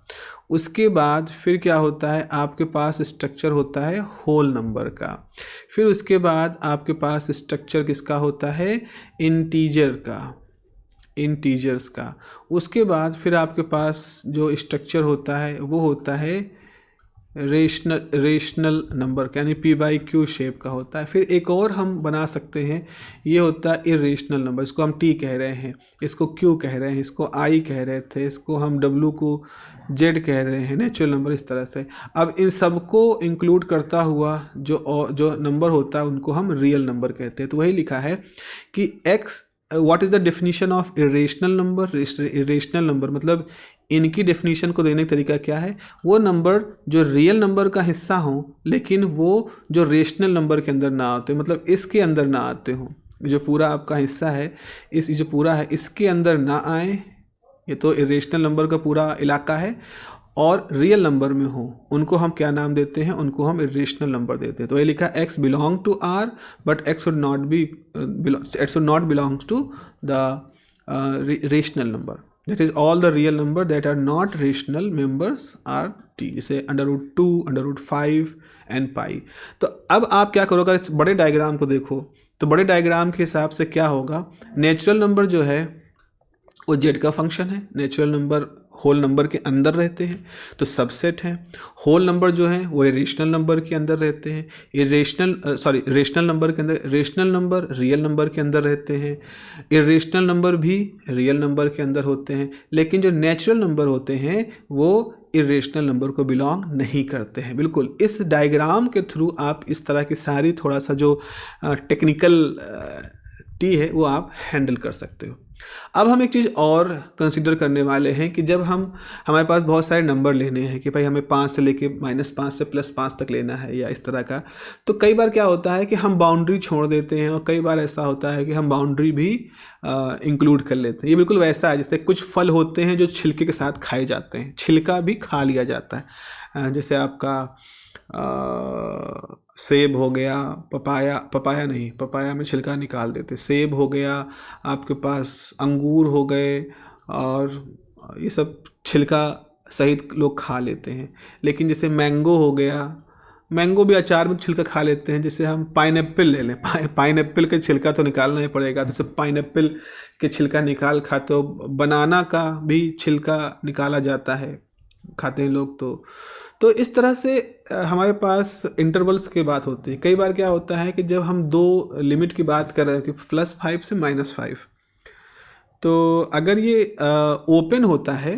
उसके बाद फिर क्या होता है आपके पास स्ट्रक्चर होता है होल नंबर का, फिर उसके बाद आपके पास स्ट्रक्चर किसका होता है इंटीजर का, इंटीजर्स का, उसके बाद फिर आपके पास जो स्ट्रक्चर होता है वो होता है रेशनल नंबर यानी पी बाई क्यू शेप का होता है। फिर एक और हम बना सकते हैं, ये होता है इरेशनल नंबर, इसको हम टी कह रहे हैं, इसको क्यू कह रहे हैं, इसको आई कह रहे थे, इसको हम डब्लू को जेड कह रहे हैं, नेचुरल नंबर इस तरह से। अब इन सबको इंक्लूड करता हुआ जो नंबर होता है उनको हम रियल नंबर कहते हैं। तो वही लिखा है कि x what is the definition of irrational number. Irrational number मतलब इनकी डेफिनेशन को देने का तरीका क्या है, वो नंबर जो रियल नंबर का हिस्सा हो लेकिन वो जो रेशनल नंबर के अंदर ना आते, मतलब इसके अंदर ना आते हों, जो पूरा आपका हिस्सा है इस जो पूरा है इसके अंदर ना आए, ये तो इरेशनल नंबर का पूरा इलाका है, और रियल नंबर में हो उनको हम क्या नाम देते हैं, उनको हम इरेशनल नंबर देते हैं। तो ये लिखा x belong to r but x should not belong to the rational number, that is all the real number that are not rational members are t, जैसे √2, √5 एंड पाई। तो अब आप क्या करोगे, इस बड़े डायग्राम को देखो तो बड़े डायग्राम के हिसाब से क्या होगा, नेचुरल नंबर जो है वो जेड का फंक्शन है, नेचुरल नंबर होल नंबर के अंदर रहते हैं तो सबसेट हैं, होल नंबर जो हैं वो इरेशनल नंबर के अंदर रहते हैं, रेशनल नंबर के अंदर, रेशनल नंबर रियल नंबर के अंदर रहते हैं, इरेशनल नंबर भी रियल नंबर के अंदर होते हैं, लेकिन जो नेचुरल नंबर होते हैं वो इरेशनल नंबर को बिलोंग नहीं करते हैं। बिल्कुल इस डायग्राम के थ्रू आप इस तरह की सारी थोड़ा सा जो टेक्निकल टी है वो आप हैंडल कर सकते हो। अब हम एक चीज़ और कंसिडर करने वाले हैं कि जब हमारे पास बहुत सारे नंबर लेने हैं कि भाई हमें 5 से लेके -5 से +5 तक लेना है या इस तरह का, तो कई बार क्या होता है कि हम बाउंड्री छोड़ देते हैं और कई बार ऐसा होता है कि हम बाउंड्री भी इंक्लूड कर लेते हैं। ये बिल्कुल वैसा है जैसे कुछ फल होते हैं जो छिलके के साथ खाए जाते हैं, छिलका भी खा लिया जाता है। जैसे आपका सेब हो गया, पपाया नहीं, पपाया में छिलका निकाल देते, सेब हो गया, आपके पास अंगूर हो गए, और ये सब छिलका सहित लोग खा लेते हैं। लेकिन जैसे मैंगो हो गया, मैंगो भी अचार में छिलका खा लेते हैं। जैसे हम पाइनएप्पल ले लें, पाइनएप्पल के छिलका तो निकालना ही पड़ेगा, तो जैसे पाइनएप्पल के छिलका निकाल खाते हो, बनाना का भी छिलका निकाला जाता है, खाते हैं लोग। तो इस तरह से हमारे पास इंटरवल्स की बात होती है। कई बार क्या होता है कि जब हम दो लिमिट की बात कर रहे हैं कि +5 से -5, तो अगर ये ओपन होता है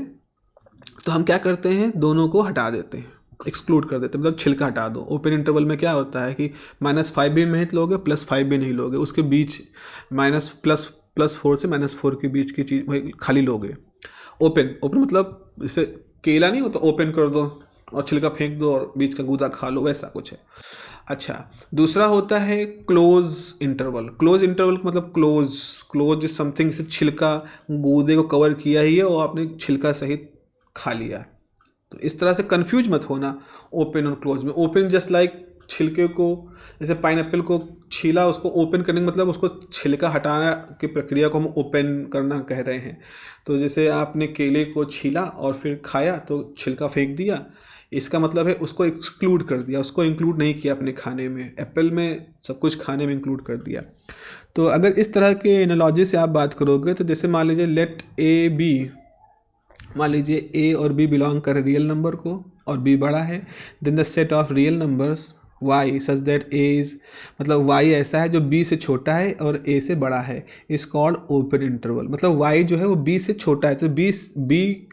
तो हम क्या करते हैं, दोनों को हटा देते हैं, एक्सक्लूड कर देते हैं, मतलब छिलका हटा दो। ओपन इंटरवल में क्या होता है कि -5 भी नहीं लोगे, +5 भी नहीं लोगे, उसके बीच +4 से -4 के बीच की चीज़ वही खाली लोगे। ओपन मतलब जैसे केला नहीं होता, ओपन कर दो और छिलका फेंक दो और बीच का गूदा खा लो, वैसा कुछ है। अच्छा, दूसरा होता है क्लोज इंटरवल। क्लोज इंटरवल का मतलब क्लोज इज समथिंग से छिलका गूदे को कवर किया ही है और आपने छिलका सहित खा लिया। तो इस तरह से कंफ्यूज मत होना ओपन और क्लोज में। ओपन जस्ट लाइक छिलके को, जैसे पाइनएप्पल को छीला, उसको ओपन करने का मतलब उसको छिलका हटाना की प्रक्रिया को हम ओपन करना कह रहे हैं। तो जैसे आपने केले को छीला और फिर खाया तो छिलका फेंक दिया, इसका मतलब है उसको एक्सक्लूड कर दिया, उसको इंक्लूड नहीं किया अपने खाने में। एप्पल में सब कुछ खाने में इंक्लूड कर दिया। तो अगर इस तरह के एनालॉजी से आप बात करोगे तो जैसे मान लीजिए लेट ए बी, मान लीजिए ए और बी बिलोंग कर रियल नंबर को और बी बड़ा है, then the set of real numbers y such that a is, मतलब y ऐसा है जो b से छोटा है और a से बड़ा है, इज कॉल्ड ओपन इंटरवल। मतलब y जो है वो b से छोटा है, तो b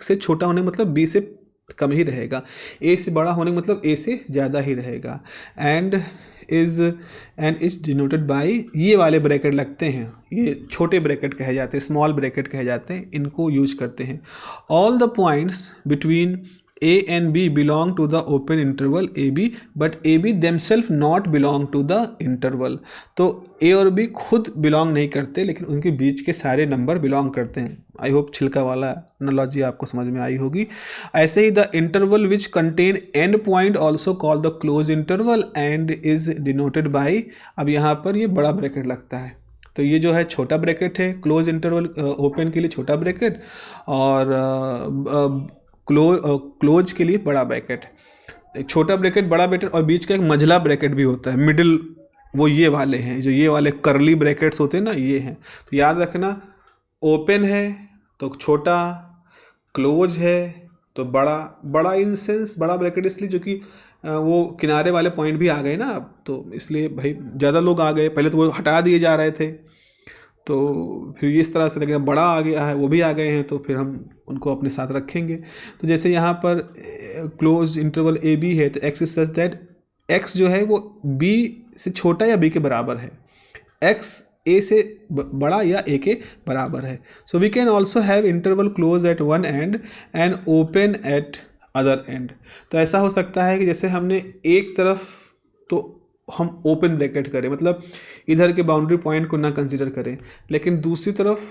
से छोटा होने का मतलब b से कम ही रहेगा, a से बड़ा होने का मतलब a से ज़्यादा ही रहेगा। एंड इज डिनोटेड बाई, ये वाले ब्रैकेट लगते हैं, ये छोटे ब्रैकेट कहे जाते हैं, स्मॉल ब्रैकेट कहे जाते हैं, इनको यूज करते हैं। All the points between A and B belong to the open interval AB, but AB themselves not belong to the interval। तो A और B खुद बिलोंग नहीं करते, लेकिन उनके बीच के सारे नंबर बिलोंग करते हैं। आई होप छिलका वाला एनालॉजी आपको समझ में आई होगी। ऐसे ही the interval which contain end point also call the close interval and is denoted by, अब यहाँ पर ये बड़ा ब्रैकेट लगता है, तो ये जो है छोटा ब्रैकेट है क्लोज इंटरवल, ओपन के लिए छोटा ब्रैकेट, और क्लोज के लिए बड़ा ब्रैकेट। एक छोटा ब्रैकेट, बड़ा ब्रैकेट और बीच का एक मझला ब्रैकेट भी होता है, मिडिल, वो ये वाले हैं, जो ये वाले करली ब्रैकेट्स होते हैं ना, ये हैं। तो याद रखना, ओपन है तो छोटा, क्लोज है तो बड़ा। बड़ा इन सेंस बड़ा ब्रैकेट इसलिए जो कि वो किनारे वाले पॉइंट भी आ गए ना अब, तो इसलिए भाई ज़्यादा लोग आ गए, पहले तो वो हटा दिए जा रहे थे, तो फिर इस तरह से, लेकिन बड़ा आ गया है, वो भी आ गए हैं, तो फिर हम उनको अपने साथ रखेंगे। तो जैसे यहाँ पर क्लोज इंटरवल ए बी है, तो x is such that x जो है वो बी से छोटा या बी के बराबर है, एक्स ए से बड़ा या ए के बराबर है। So we can also have interval close at one end and open at other end. तो ऐसा हो सकता है कि जैसे हमने एक तरफ तो हम ओपन ब्रैकेट करें, मतलब इधर के बाउंड्री पॉइंट को ना कंसीडर करें, लेकिन दूसरी तरफ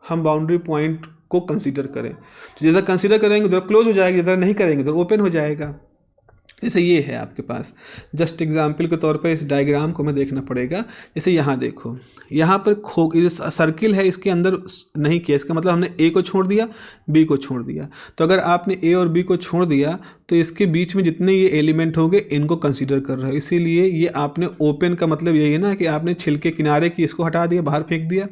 हम बाउंड्री पॉइंट को कंसीडर करें। तो जिधर कंसीडर करेंगे उधर क्लोज हो जाएगा, जिधर नहीं करेंगे उधर ओपन हो जाएगा। जैसे ये है आपके पास, जस्ट एग्जाम्पल के तौर पे इस डायग्राम को हमें देखना पड़ेगा। जैसे यहाँ देखो, यहाँ पर सर्किल है, इसके अंदर नहीं किया, इसका मतलब हमने ए को छोड़ दिया, बी को छोड़ दिया। तो अगर आपने ए और बी को छोड़ दिया तो इसके बीच में जितने ये एलिमेंट होंगे इनको कंसीडर कर रहे हो, इसीलिए ये आपने ओपन का मतलब यही है ना कि आपने छिलके किनारे की इसको हटा दिया, बाहर फेंक दिया,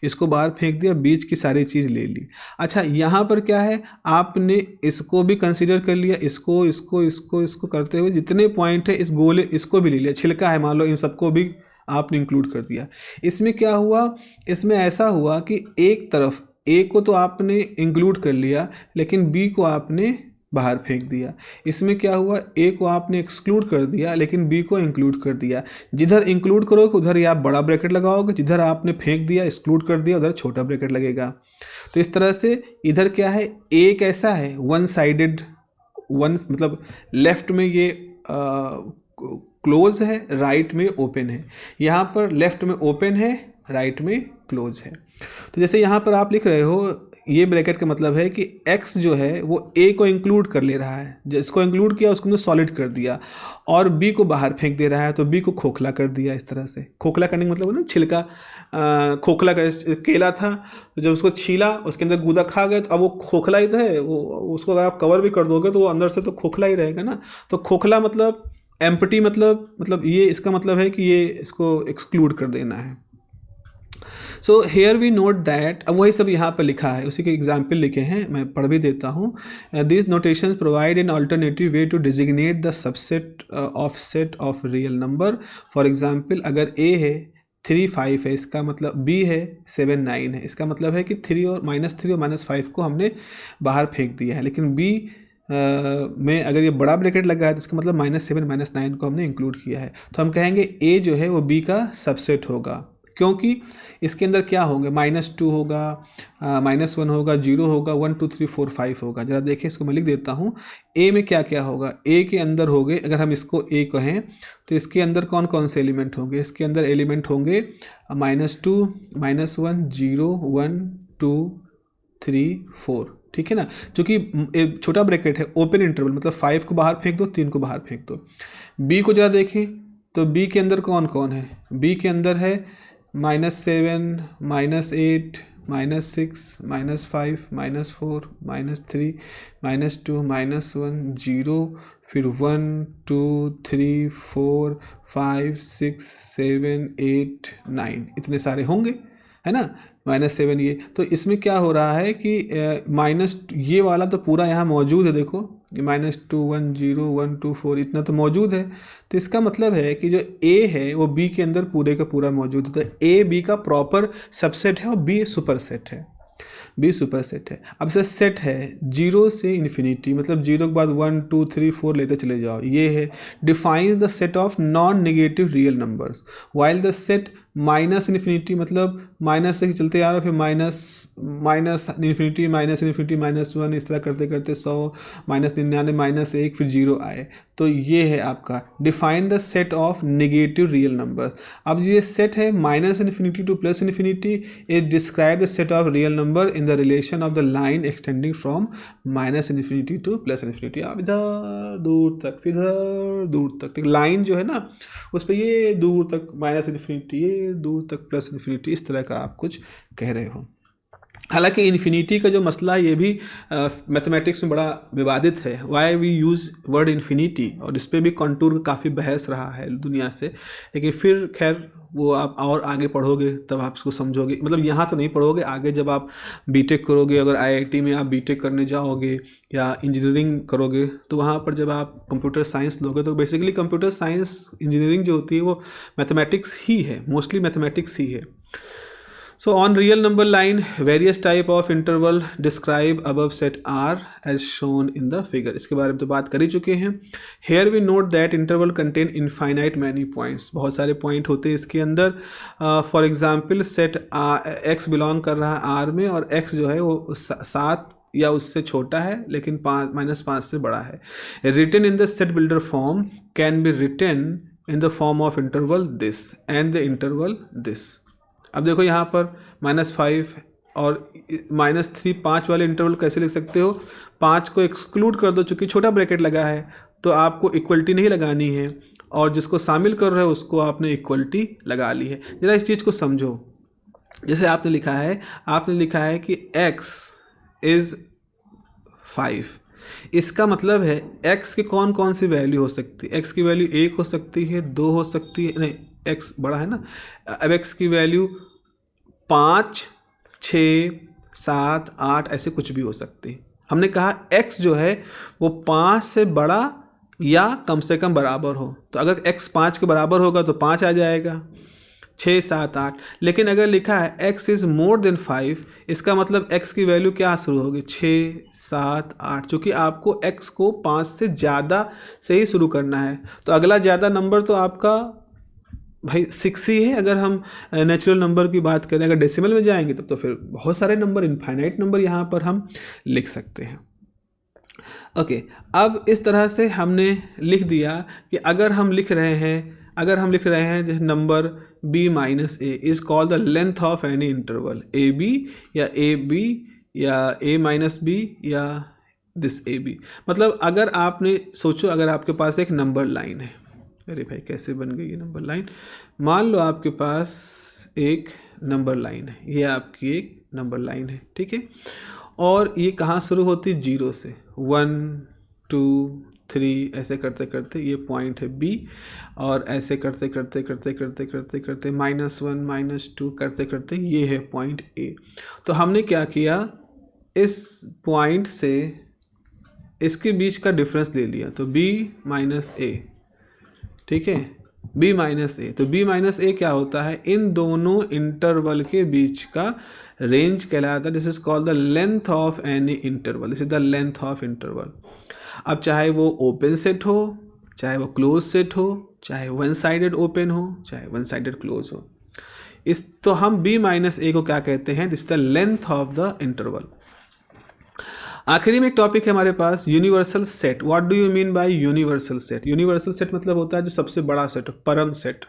इसको बाहर फेंक दिया, बीच की सारी चीज़ ले ली। अच्छा, यहाँ पर क्या है, आपने इसको भी कंसीडर कर लिया, इसको इसको इसको इसको करते हुए जितने पॉइंट है इस गोले इसको भी ले लिया, छिलका है मान लो, इन सबको भी आपने इंक्लूड कर दिया। इसमें क्या हुआ, इसमें ऐसा हुआ कि एक तरफ ए को तो आपने इंक्लूड कर लिया, लेकिन बी को आपने बाहर फेंक दिया। इसमें क्या हुआ, ए को आपने एक्सक्लूड कर दिया लेकिन बी को इंक्लूड कर दिया। जिधर इंक्लूड करोगे उधर ही आप बड़ा ब्रैकेट लगाओगे, जिधर आपने फेंक दिया एक्सक्लूड कर दिया उधर छोटा ब्रैकेट लगेगा। तो इस तरह से इधर क्या है, ए कैसा है, वन साइडेड, वन मतलब लेफ्ट में ये क्लोज है, राइट में ओपन है। यहाँ पर लेफ्ट में ओपन है, राइट में क्लोज है। तो जैसे यहाँ पर आप लिख रहे हो, ये ब्रैकेट का मतलब है कि x जो है वो a को इंक्लूड कर ले रहा है, जिसको इंक्लूड किया उसको सॉलिड कर दिया, और b को बाहर फेंक दे रहा है, तो b को खोखला कर दिया। इस तरह से खोखला करने का मतलब ना, छिलका खोखला कर, केला था तो जब उसको छीला उसके अंदर गूदा खा गए तो अब वो खोखला ही तो है, वो उसको अगर आप कवर भी कर दोगे तो वो अंदर से तो खोखला ही रहेगा ना। तो खोखला मतलब एम्प्टी, मतलब ये इसका मतलब है कि ये इसको एक्सक्लूड कर देना है। So here we note that, अब वही सब यहाँ पर लिखा है, उसी के एग्जाम्पल लिखे हैं, मैं पढ़ भी देता हूँ। This notations provide an alternative way to designate the subset of set of real number. For example, अगर A है 3 5 है, इसका मतलब B है 7 9 है, इसका मतलब है कि 3 और -5 को हमने बाहर फेंक दिया है। लेकिन B में अगर ये बड़ा ब्रैकेट लगा है तो इसका मतलब -7 -9 को हमने इंक्लूड किया है। तो हम कहेंगे A जो है वो B का सबसेट होगा, क्योंकि इसके अंदर क्या होंगे, -2 होगा, -1 होगा, 0 होगा, 1 2 3 4 5 होगा। ज़रा देखिए, इसको मैं लिख देता हूँ। ए में क्या क्या होगा, ए के अंदर होंगे, अगर हम इसको ए कहें तो इसके अंदर कौन कौन से एलिमेंट होंगे, इसके अंदर एलिमेंट होंगे -2 -1 0 1 2 3 4, ठीक है ना। चूँकि छोटा ब्रैकेट है, ओपन इंटरवल, मतलब 5 को बाहर फेंक दो, 3 को बाहर फेंक दो। बी को जरा देखें तो बी के अंदर कौन कौन है, बी के अंदर है -7 -8 -6 -5 -4 -3 -2 -1 0, फिर 1 2 3 4 5 6 7 8 9, इतने सारे होंगे, है ना। -7 ये, तो इसमें क्या हो रहा है कि ये वाला तो पूरा यहाँ मौजूद है, देखो -2 1 0 1 2 4 इतना तो मौजूद है। तो इसका मतलब है कि जो A है वो B के अंदर पूरे का पूरा मौजूद है। तो A B का प्रॉपर सबसेट है और B सुपर सेट है, B सुपर सेट है। अब से सेट है 0 से इन्फिनिटी, मतलब 0 के बाद 1 2 3 4 लेते चले जाओ, ये है। Defines the set of non negative real numbers, while the set -infinity, मतलब माइनस से चलते आ रहा, फिर -इन्फिनिटी -1, इस तरह करते करते 100 -99 -1 फिर 0 आए। तो ये है आपका define the set of negative real numbers. अब ये सेट है -infinity to +infinity, is describe the set of real number in the relation of the line extending from -infinity to +infinity. अब इधर दूर तक, फिर इधर दूर तक, लाइन जो है ना उस पर ये दूर तक -इन्फिनिटी, ये दूर तक +इन्फिनिटी, इस तरह का आप कुछ कह रहे हो। हालांकि इन्फिनिटी का जो मसला है ये भी मैथमेटिक्स में बड़ा विवादित है, why we use word infinity, और इस पर भी कॉन्टूर काफ़ी बहस रहा है दुनिया से। लेकिन फिर खैर वो आप और आगे पढ़ोगे तब आप इसको समझोगे, मतलब यहाँ तो नहीं पढ़ोगे, आगे जब आप बीटेक करोगे, अगर आईआईटी में आप बीटेक करने जाओगे या इंजीनियरिंग करोगे, तो वहाँ पर जब आप कंप्यूटर साइंस लोगे तो बेसिकली कंप्यूटर साइंस इंजीनियरिंग जो होती है वो मैथमेटिक्स ही है, मोस्टली मैथमेटिक्स ही है। So on real number line, various type of interval describe above set are as shown in the figure. इसके बारे में तो बात कर ही चुके हैं। Here we note that interval contain infinite many points. बहुत सारे point होते हैं इसके अंदर। For example, set x belong कर रहा है R में, और x जो है वो 7 या उससे छोटा है लेकिन -5 से बड़ा है। Written in the set builder form can be written in the form of interval this and the interval this. अब देखो यहाँ पर -5 और -3 5 वाले इंटरवल कैसे लिख सकते हो, 5 को एक्सक्लूड कर दो, चूँकि छोटा ब्रैकेट लगा है तो आपको इक्वलिटी नहीं लगानी है, और जिसको शामिल कर रहे हो उसको आपने इक्वलिटी लगा ली है। ज़रा इस चीज़ को समझो। जैसे आपने लिखा है कि x इज़ 5, इसका मतलब है x की कौन कौन सी वैल्यू हो सकती है, x की वैल्यू 1 हो सकती है, 2 हो सकती है, नहीं x बड़ा है ना, अब x की वैल्यू 5 6 7 8 ऐसे कुछ भी हो सकती है। हमने कहा x जो है वो 5 से बड़ा या कम से कम बराबर हो, तो अगर x 5 के बराबर होगा तो 5 आ जाएगा, 6, 7, 8। लेकिन अगर लिखा है x इज़ मोर देन 5, इसका मतलब x की वैल्यू क्या शुरू होगी, 6, 7, 8। चूँकि आपको x को 5 से ज़्यादा से ही शुरू करना है, तो अगला ज़्यादा नंबर तो आपका भाई 6 ही है। अगर हम नेचुरल नंबर की बात करें, अगर डेसिमल में जाएंगे तब तो फिर बहुत सारे नंबर, इनफाइनाइट नंबर यहाँ पर हम लिख सकते हैं। ओके, अब इस तरह से हमने लिख दिया कि अगर हम लिख रहे हैं जैसे number b minus A is called the length of any interval, A B या ए बी या a माइनस बी या दिस ए बी। मतलब अगर आपने सोचो, अगर आपके पास एक नंबर लाइन है, अरे भाई कैसे बन गई ये नंबर लाइन। मान लो आपके पास एक नंबर लाइन है, ये आपकी एक नंबर लाइन है, ठीक है। और ये कहाँ शुरू होती है, 0 से 1 2 3 ऐसे करते करते ये पॉइंट है B, और ऐसे करते करते करते करते करते करते -1 -2 करते करते ये है पॉइंट A। तो हमने क्या किया, इस पॉइंट से इसके बीच का डिफरेंस ले लिया, तो B माइनस A, ठीक है, b माइनस ए। तो b माइनस ए क्या होता है, इन दोनों इंटरवल के बीच का रेंज कहलाता है। This is called the length of any interval, this is the length of interval. अब चाहे वो ओपन सेट हो, चाहे वो क्लोज सेट हो, चाहे वन साइडेड ओपन हो, चाहे वन साइडेड क्लोज हो, इस तो हम b माइनस ए को क्या कहते हैं, this is the length of the interval. आखिरी में एक टॉपिक है हमारे पास, universal set. What do you mean by universal set? Universal set मतलब होता है जो सबसे बड़ा सेट, परम सेट।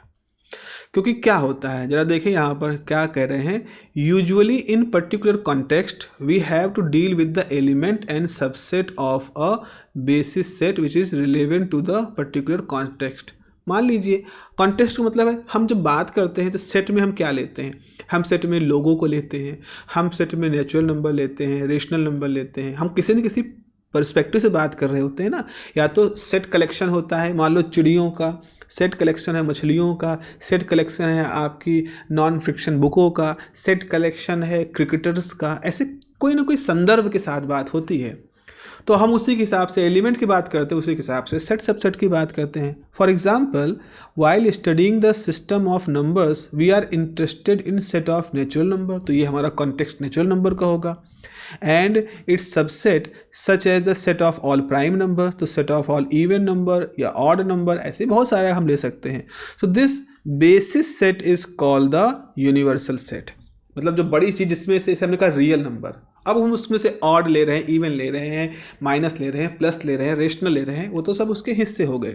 क्योंकि क्या होता है, जरा देखिए यहाँ पर क्या कह रहे हैं, usually in particular context we have to deal with the element and subset of a basis set which is relevant to the particular context. मान लीजिए कॉन्टेक्स्ट का मतलब है, हम जब बात करते हैं तो सेट में हम क्या लेते हैं, हम सेट में लोगों को लेते हैं, हम सेट में नेचुरल नंबर लेते हैं, रेशनल नंबर लेते हैं, हम किसी न किसी पर्सपेक्टिव से बात कर रहे होते हैं ना। या तो सेट कलेक्शन होता है, मान लो चिड़ियों का सेट कलेक्शन है, मछलियों का सेट कलेक्शन है, आपकी नॉन फिक्शन बुकों का सेट कलेक्शन है, क्रिकेटर्स का, ऐसे कोई ना कोई संदर्भ के साथ बात होती है। तो हम उसी के हिसाब से एलिमेंट की बात करते हैं, उसी के हिसाब से सेट सबसेट की बात करते हैं। For example, while studying the system of numbers we are interested in set of natural number, तो ये हमारा कॉन्टेक्स्ट नेचुरल नंबर का होगा। And its subset such as the set of all prime number, तो set of all even number या ऑड नंबर, ऐसे बहुत सारे हम ले सकते हैं। So this basis set is called the universal set. मतलब जो बड़ी चीज़ जिसमें से हमने कहा रियल नंबर, अब हम उसमें से ऑड ले रहे हैं, इवन ले रहे हैं, माइनस ले रहे हैं, प्लस ले रहे हैं, रेशनल ले रहे हैं, वो तो सब उसके हिस्से हो गए।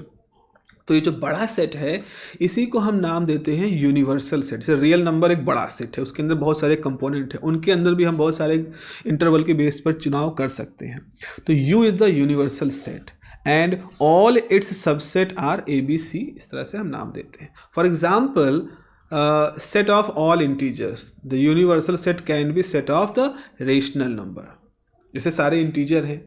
तो ये जो बड़ा सेट है इसी को हम नाम देते हैं यूनिवर्सल सेट। जैसे रियल नंबर एक बड़ा सेट है, उसके अंदर बहुत सारे कंपोनेंट हैं, उनके अंदर भी हम बहुत सारे इंटरवल के बेस पर चुनाव कर सकते हैं। तो U is the universal set and all its subset are ABC, इस तरह से हम नाम देते हैं। For example, set of all integers, the universal set can be set of the rational number। जैसे सारे इंटीजर हैं,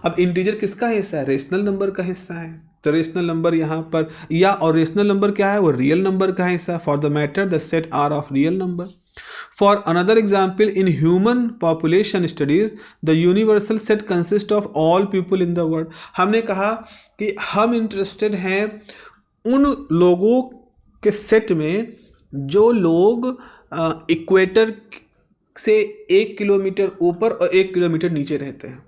अब इंटीजर किसका हिस्सा है, रेशनल नंबर का हिस्सा है, तो रेशनल नंबर यहाँ पर, या और रेशनल नंबर क्या है, वो रियल नंबर का हिस्सा। For the matter the set R of real number. For another example, in human population studies the universal set consist of all people in the world. हमने कहा कि हम इंटरेस्टेड हैं उन लोगों के सेट में जो लोग इक्वेटर से 1 किलोमीटर ऊपर और 1 किलोमीटर नीचे रहते हैं।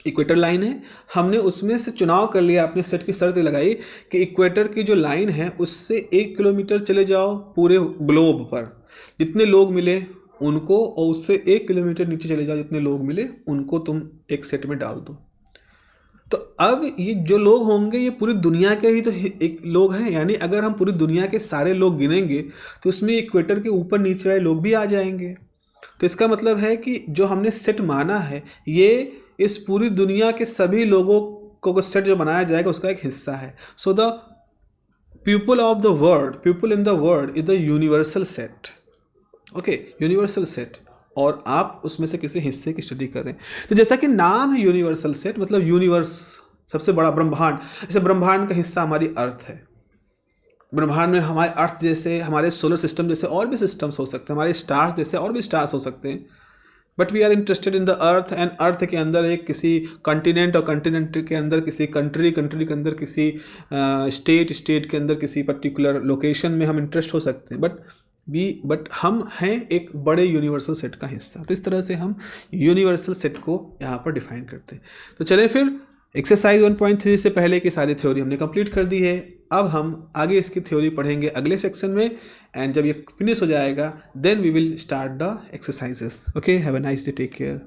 इक्वेटर लाइन है, हमने उसमें से चुनाव कर लिया, अपने सेट की शर्त लगाई कि इक्वेटर की जो लाइन है उससे 1 किलोमीटर चले जाओ पूरे ग्लोब पर, जितने लोग मिले उनको, और उससे 1 किलोमीटर नीचे चले जाओ, जितने लोग मिले उनको तुम एक सेट में डाल दो। तो अब ये जो लोग होंगे ये पूरी दुनिया के ही तो एक लोग हैं, यानी अगर हम पूरी दुनिया के सारे लोग गिनेंगे तो उसमें इक्वेटर के ऊपर नीचे वाले लोग भी आ जाएंगे। तो इसका मतलब है कि जो हमने सेट माना है ये इस पूरी दुनिया के सभी लोगों को सेट जो बनाया जाएगा उसका एक हिस्सा है। So the people of the world, people in the world is the universal set. Okay, universal set, और आप उसमें से किसी हिस्से की स्टडी कर रहे हैं। तो जैसा कि नाम है यूनिवर्सल सेट, मतलब यूनिवर्स सबसे बड़ा ब्रह्मांड, जैसे ब्रह्मांड का हिस्सा हमारी अर्थ है। ब्रह्मांड में हमारे अर्थ जैसे, हमारे सोलर सिस्टम जैसे और भी सिस्टम्स हो सकते हैं, हमारे स्टार्स जैसे और भी स्टार्स हो सकते हैं। But we are interested in the earth, and earth के अंदर एक किसी कंटिनेंट, और कंटिनेंट के अंदर किसी कंट्री, कंट्री के अंदर किसी स्टेट, स्टेट के अंदर किसी पर्टिकुलर लोकेशन में हम इंटरेस्ट हो सकते हैं, बट हम हैं एक बड़े यूनिवर्सल सेट का हिस्सा। तो इस तरह से हम यूनिवर्सल सेट को यहाँ पर डिफाइन करते हैं। तो चले फिर एक्सरसाइज 1.3 से पहले की सारी थ्योरी हमने कंप्लीट कर दी है। अब हम आगे इसकी थ्योरी पढ़ेंगे अगले सेक्शन में, एंड जब ये फिनिश हो जाएगा then we will start the exercises. Okay, have a nice day, take care.